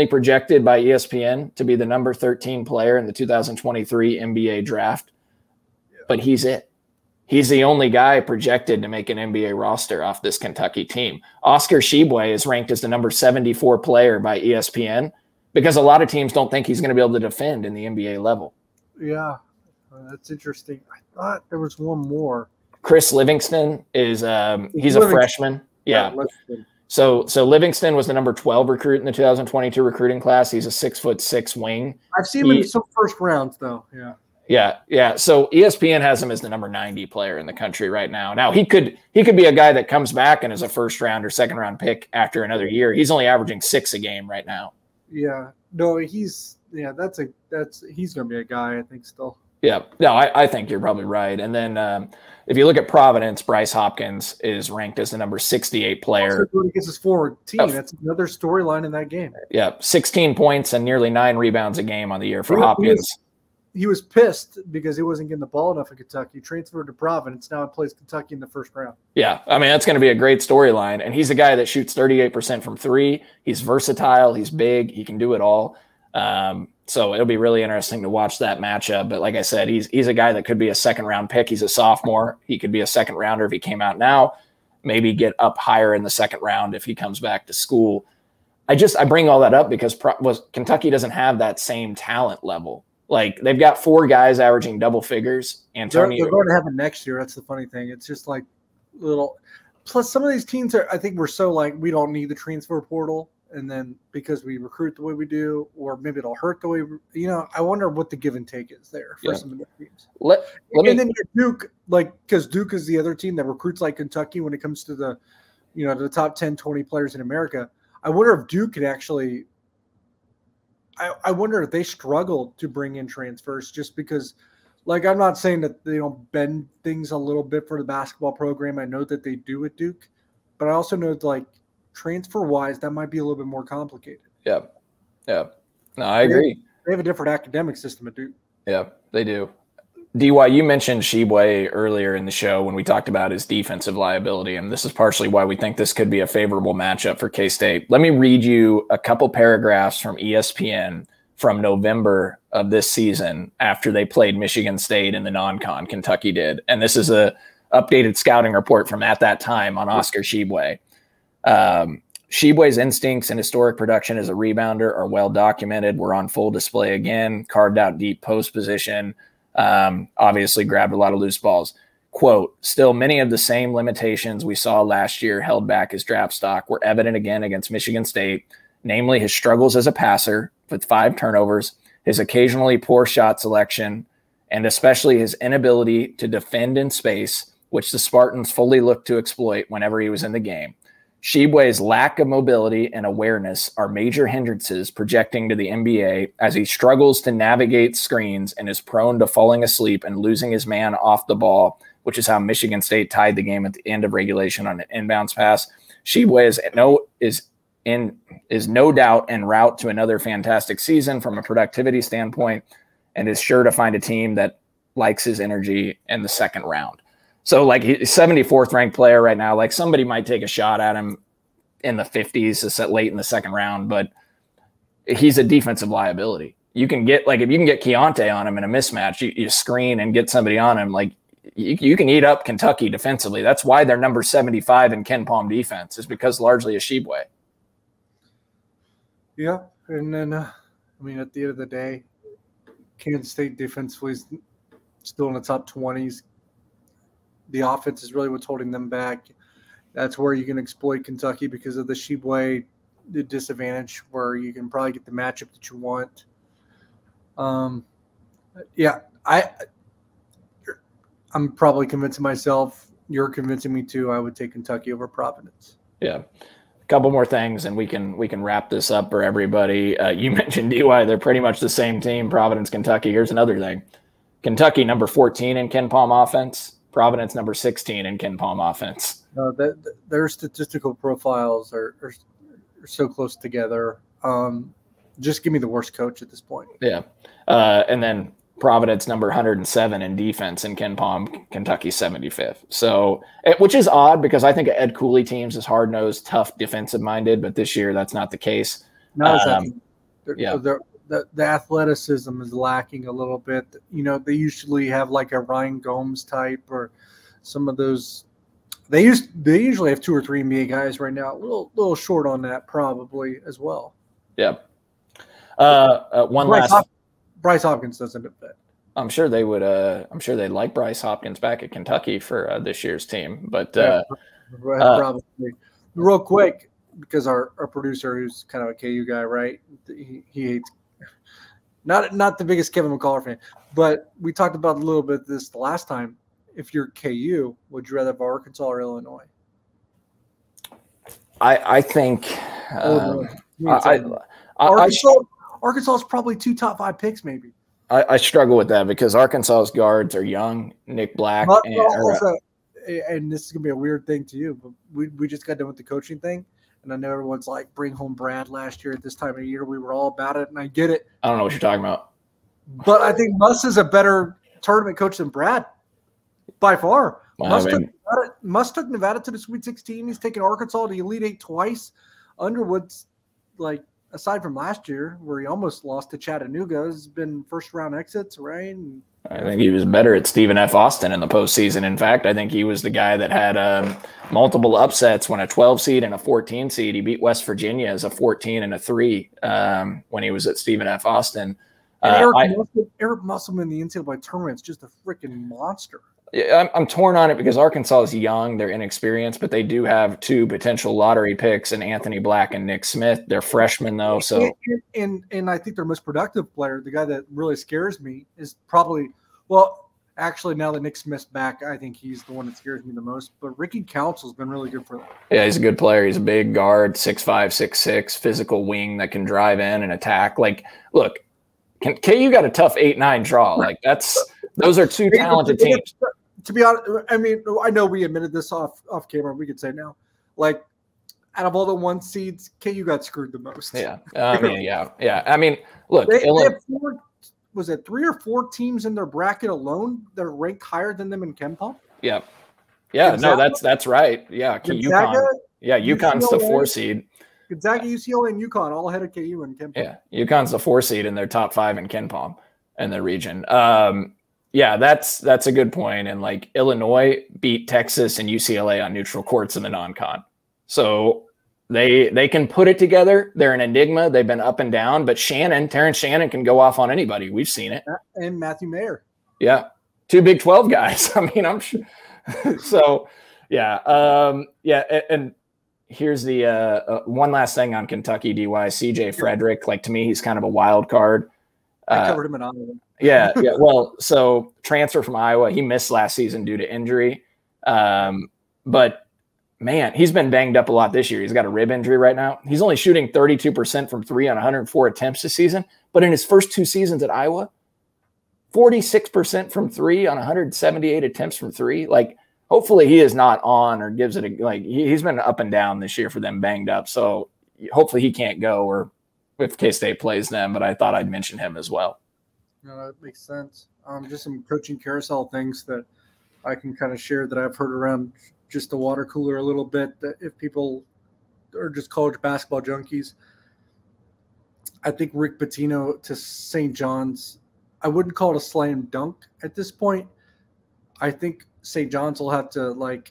S2: projected by ESPN to be the number 13 player in the 2023 NBA draft. But he's it. He's the only guy projected to make an NBA roster off this Kentucky team. Oscar Tshiebwe is ranked as the number 74 player by ESPN because a lot of teams don't think he's going to be able to defend in the NBA level.
S3: Yeah, that's interesting. I thought there was one more.
S2: Chris Livingston is he's a freshman. Yeah. So Livingston was the number 12 recruit in the 2022 recruiting class. He's a 6'6" wing.
S3: I've seen him in some first rounds though.
S2: Yeah. So ESPN has him as the number 90 player in the country right now. Now he could be a guy that comes back and is a first round or second round pick after another year. He's only averaging 6 a game right now.
S3: Yeah. No, he's going to be a guy, I think, still.
S2: Yeah. No, I think you're probably right. And then if you look at Providence, Bryce Hopkins is ranked as the number 68 player.
S3: Also against his forward team. That's another storyline in that game.
S2: Yeah. 16 points and nearly 9 rebounds a game on the year for Hopkins.
S3: He was pissed because he wasn't getting the ball enough in Kentucky. He transferred to Providence. Now he plays Kentucky in the first round.
S2: Yeah. I mean, that's going to be a great storyline. And he's a guy that shoots 38% from 3. He's versatile. He's big. He can do it all. So it'll be really interesting to watch that matchup. But like I said, he's a guy that could be a second round pick. He's a sophomore. He could be a second rounder if he came out now, maybe get up higher in the second round if he comes back to school. I bring all that up because Kentucky doesn't have that same talent level. Like they've got 4 guys averaging double figures. Antonio,
S3: they're going to have it next year. That's the funny thing. It's just like little. Plus, some of these teams I think we're so like we don't need the transfer portal, and then because we recruit the way we do, or maybe it'll hurt the way I wonder what the give and take is there for some of the teams. And then Duke, because Duke is the other team that recruits like Kentucky when it comes to the, the top 10, 20 players in America. I wonder if Duke could actually. I wonder if they struggle to bring in transfers just because, I'm not saying that they don't bend things a little bit for the basketball program. I know that they do at Duke, but I also know like transfer-wise, that might be a little bit more complicated.
S2: Yeah. Yeah. No, I agree.
S3: They have a different academic system at Duke.
S2: Yeah, they do. DY, you mentioned Shibwe earlier in the show when we talked about his defensive liability, and this is partially why we think this could be a favorable matchup for K-State. Let me read you a couple paragraphs from ESPN from November of this season after they played Michigan State in the non-con. Kentucky did. And this is a updated scouting report from at that time on Oscar Shibwe. Shibwe's instincts and historic production as a rebounder are well documented. We're on full display again, carved out deep post position, obviously grabbed a lot of loose balls. Quote, still many of the same limitations we saw last year held back his draft stock were evident again against Michigan State, namely his struggles as a passer with 5 turnovers, his occasionally poor shot selection, and especially his inability to defend in space, which the Spartans fully looked to exploit whenever he was in the game. Shibwe's lack of mobility and awareness are major hindrances projecting to the NBA as he struggles to navigate screens and is prone to falling asleep and losing his man off the ball, which is how Michigan State tied the game at the end of regulation on an inbounds pass. Shibwe is no doubt en route to another fantastic season from a productivity standpoint and is sure to find a team that likes his energy in the second round. So, like, he's 74th ranked player right now. Like, somebody might take a shot at him in the 50s late in the second round, but he's a defensive liability. You can get, like, if you can get Keontae on him in a mismatch, you screen and get somebody on him, like, you can eat up Kentucky defensively. That's why they're number 75 in Ken Palm defense, is because largely of Shibwe.
S3: Yeah, and then, I mean, at the end of the day, Kansas State defensively is still in the top 20s. The offense is really what's holding them back. That's where you can exploit Kentucky because of the Shibwe disadvantage, where you can probably get the matchup that you want. Yeah, I'm probably convincing myself. You're convincing me too. I would take Kentucky over Providence.
S2: Yeah. A couple more things, and we can wrap this up for everybody. You mentioned DY. They're pretty much the same team, Providence, Kentucky. Here's another thing. Kentucky, number 14 in Ken Palm offense. Providence, number 16 in Ken Palm offense.
S3: Their statistical profiles are so close together. Just give me the worst coach at this point.
S2: Yeah. And then Providence, number 107 in defense in Ken Palm, Kentucky 75th. So, which is odd because I think Ed Cooley teams is hard-nosed, tough, defensive-minded, but this year that's not the case.
S3: Not exactly. The athleticism is lacking a little bit. You know, they usually have like a Ryan Gomes type or some of those. They usually have 2 or 3 NBA guys right now. A little short on that probably as well. Yeah.
S2: Bryce
S3: Hopkins doesn't fit.
S2: I'm sure they would. I'm sure they'd like Bryce Hopkins back at Kentucky for this year's team. But
S3: probably real quick, because our producer, who's kind of a KU guy, right? He hates. Not the biggest Kevin McCullough fan, but we talked about a little bit this the last time. If you're KU, would you rather have Arkansas or Illinois?
S2: I think
S3: Arkansas is probably 2 top 5 picks, maybe.
S2: I struggle with that because Arkansas's guards are young, Nick Black.
S3: And this is gonna be a weird thing to you, but we just got done with the coaching thing. And I know everyone's like, bring home Brad last year at this time of year. We were all about it, and I get it.
S2: I don't know what you're talking about.
S3: But I think Muss is a better tournament coach than Brad, by far. Muss took Nevada to the Sweet 16. He's taken Arkansas to the Elite 8 twice. Underwood's, like, aside from last year where he almost lost to Chattanooga, has been first-round exits, right? And
S2: I think he was better at Stephen F. Austin in the postseason. In fact, I think he was the guy that had multiple upsets when a 12 seed and a 14 seed. He beat West Virginia as a 14 and a 3 when he was at Stephen F. Austin.
S3: Eric Musselman in the NCAA tournament is just a freaking monster.
S2: Yeah, I'm torn on it because Arkansas is young. They're inexperienced, but they do have 2 potential lottery picks in Anthony Black and Nick Smith. They're freshmen, though. So,
S3: and I think their most productive player, the guy that really scares me, is probably – well, actually, now that Nick Smith's back, I think he's the one that scares me the most. But Ricky Council's been really good for them.
S2: Yeah, he's a good player. He's a big guard, 6'5", 6'6", physical wing that can drive in and attack. Like, look, KU got a tough 8-9 draw. Like, those are 2 talented teams.
S3: To be honest, I mean, I know we admitted this off camera. We could say now, like out of all the 1 seeds, KU got screwed the most.
S2: Yeah. I mean, yeah. I mean, look,
S3: they have 4, was it 3 or 4 teams in their bracket alone that are ranked higher than them in KenPom?
S2: Yeah. Yeah.
S3: Gonzaga,
S2: no, that's right. Yeah.
S3: Gonzaga,
S2: UConn. Yeah. UConn's the
S3: UCLA,
S2: 4 seed.
S3: Gonzaga, UCLA, and UConn all ahead of KU and KenPom.
S2: Yeah. UConn's the 4 seed and they're top 5 in KenPom in the region. Yeah, that's a good point. And like Illinois beat Texas and UCLA on neutral courts in the non-con. So they can put it together. They're an enigma. They've been up and down, but Terrence Shannon can go off on anybody. We've seen it.
S3: And Matthew Mayer.
S2: Yeah. 2 Big 12 guys. I mean, I'm sure. So yeah. And here's the one last thing on Kentucky DY. CJ Frederick, like to me, he's kind of a wild card.
S3: I covered him in Iowa.
S2: Yeah. Well, so transfer from Iowa. He missed last season due to injury. But man, he's been banged up a lot this year. He's got a rib injury right now. He's only shooting 32% from 3 on 104 attempts this season. But in his first 2 seasons at Iowa, 46% from 3 on 178 attempts from 3. Like, hopefully he is not on or gives it he's been up and down this year for them, banged up. So hopefully he can't go, or if K-State plays them, but I thought I'd mention him as well.
S3: No, that makes sense. Just some coaching carousel things that I can kind of share that I've heard around just the water cooler a little bit, that if people are just college basketball junkies, I think Rick Pitino to St. John's, I wouldn't call it a slam dunk at this point. I think St. John's will have to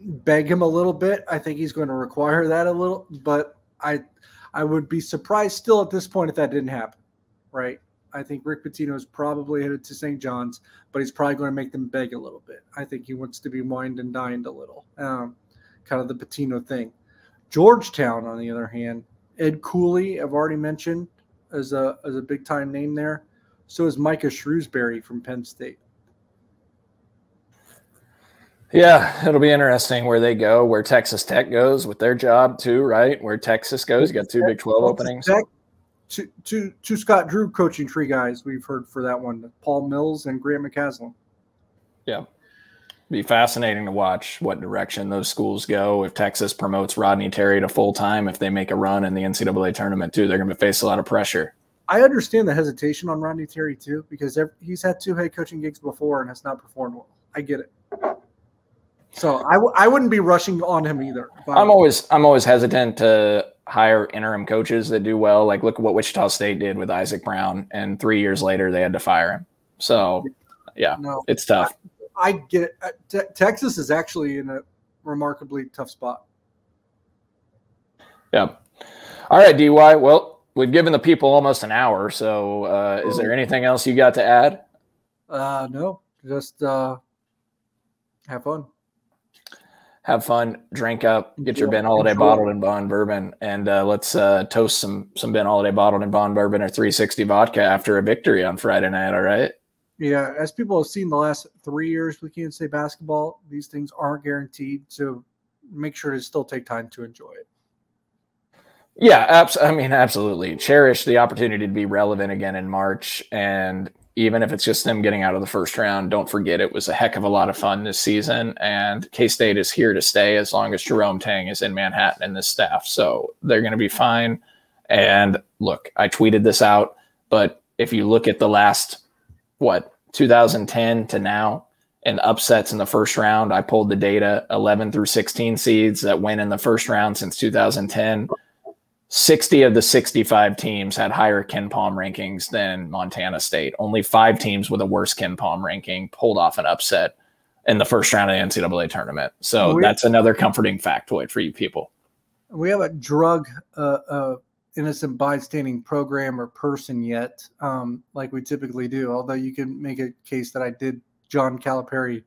S3: beg him a little bit. I think he's going to require that a little, but I would be surprised still at this point if that didn't happen, right? I think Rick Pitino is probably headed to St. John's, but he's probably going to make them beg a little bit. I think he wants to be wined and dined a little, kind of the Pitino thing. Georgetown, on the other hand, Ed Cooley, I've already mentioned as a big-time name there. So is Micah Shrewsbury from Penn State.
S2: Yeah, it'll be interesting where they go, where Texas Tech goes with their job too, right? Where Texas goes, you got 2 Big 12 openings.
S3: Tech, two Scott Drew coaching tree guys we've heard for that one, Paul Mills and Grant McCaslin.
S2: Yeah. Be fascinating to watch what direction those schools go. If Texas promotes Rodney Terry to full-time, if they make a run in the NCAA tournament too, they're going to face a lot of pressure.
S3: I understand the hesitation on Rodney Terry too, because he's had 2 head coaching gigs before and has not performed well. I get it. So I wouldn't be rushing on him either.
S2: I'm always hesitant to hire interim coaches that do well. Like, look at what Wichita State did with Isaac Brown, and 3 years later they had to fire him. So yeah, no, it's tough.
S3: I get it. Texas is actually in a remarkably tough spot.
S2: Yeah. All right, DY. Well, we've given the people almost an hour. So is there anything else you got to add?
S3: No, just have fun.
S2: Have fun, drink up, get your Ben Holiday bottled and bond bourbon, and let's toast some Ben Holiday bottled and bond bourbon or 360 vodka after a victory on Friday night, all right?
S3: Yeah, as people have seen the last 3 years with Kansas State basketball, these things aren't guaranteed, so make sure to still take time to enjoy it.
S2: Yeah, absolutely. Cherish the opportunity to be relevant again in March, and even if it's just them getting out of the first round, don't forget it was a heck of a lot of fun this season, and K-State is here to stay as long as Jerome Tang is in Manhattan and this staff. So they're going to be fine. And look, I tweeted this out, but if you look at the last, 2010 to now, and upsets in the first round, I pulled the data, 11 through 16 seeds that went in the first round since 2010. 60 of the 65 teams had higher KenPom rankings than Montana State. Only 5 teams with a worse KenPom ranking pulled off an upset in the first round of the NCAA tournament. So that's another comforting factoid for you people.
S3: We haven't drug innocent bystanding program or person yet, like we typically do, although you can make a case that I did John Calipari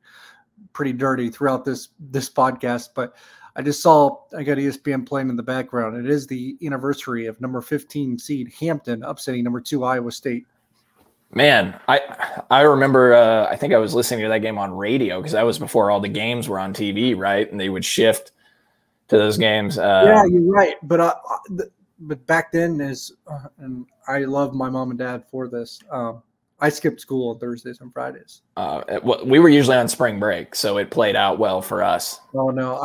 S3: pretty dirty throughout this podcast. But I just saw, I got ESPN playing in the background. It is the anniversary of number 15 seed Hampton upsetting number 2 Iowa State.
S2: Man, I remember, I think I was listening to that game on radio because that was before all the games were on TV, right? And they would shift to those games.
S3: Yeah, you're right. But back then, and I love my mom and dad for this, I skipped school on Thursdays and Fridays.
S2: We were usually on spring break, so it played out well for us.
S3: Oh no,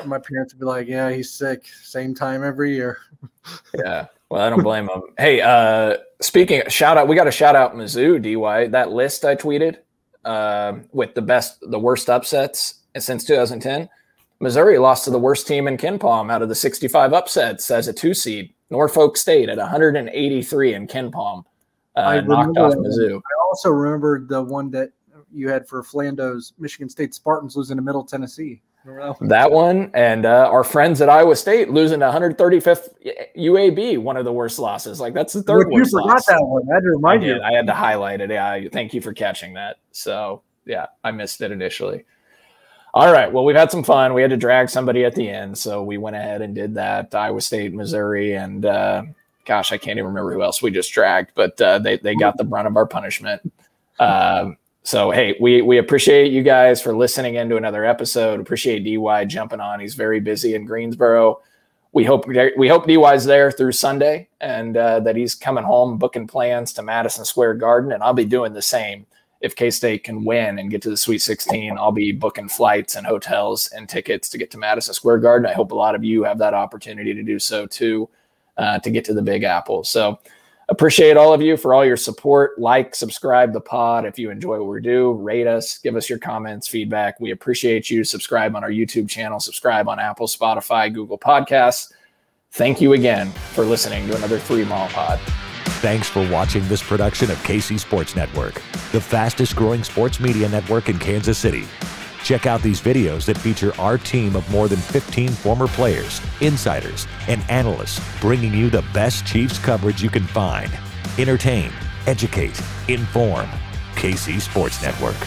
S3: my parents would be like, "Yeah, he's sick. Same time every year."
S2: Yeah, well, I don't blame them. Hey, speaking of shout out, we got to shout out Mizzou, DY. That list I tweeted with the worst upsets since 2010. Missouri lost to the worst team in KenPom out of the 65 upsets as a 2 seed. Norfolk State at 183 in KenPom knocked off Mizzou.
S3: I also remember the one that you had for Flando's Michigan State Spartans losing to Middle Tennessee.
S2: That one, and our friends at Iowa State losing to 135th UAB, one of the worst losses. Like, that's the third worst loss. You forgot that one. I had to remind you. I had to highlight it. Yeah, thank you for catching that. So, yeah, I missed it initially. All right, well, we've had some fun. We had to drag somebody at the end, so we went ahead and did that. Iowa State, Missouri, and gosh, I can't even remember who else we just dragged, but they got the brunt of our punishment. So, hey, we appreciate you guys for listening in to another episode. Appreciate DY jumping on. He's very busy in Greensboro. We hope DY's there through Sunday and that he's coming home, booking plans to Madison Square Garden, and I'll be doing the same. If K-State can win and get to the Sweet 16, I'll be booking flights and hotels and tickets to get to Madison Square Garden. I hope a lot of you have that opportunity to do so too, to get to the Big Apple. So appreciate all of you for all your support. Like, subscribe the pod if you enjoy what we do. Rate us, give us your comments, feedback. We appreciate you. Subscribe on our YouTube channel. Subscribe on Apple, Spotify, Google Podcasts. Thank you again for listening to another 3 Mall Pod.
S1: Thanks for watching this production of KC Sports Network, the fastest growing sports media network in Kansas City. Check out these videos that feature our team of more than 15 former players, insiders, and analysts bringing you the best Chiefs coverage you can find. Entertain, educate, inform. KC Sports Network.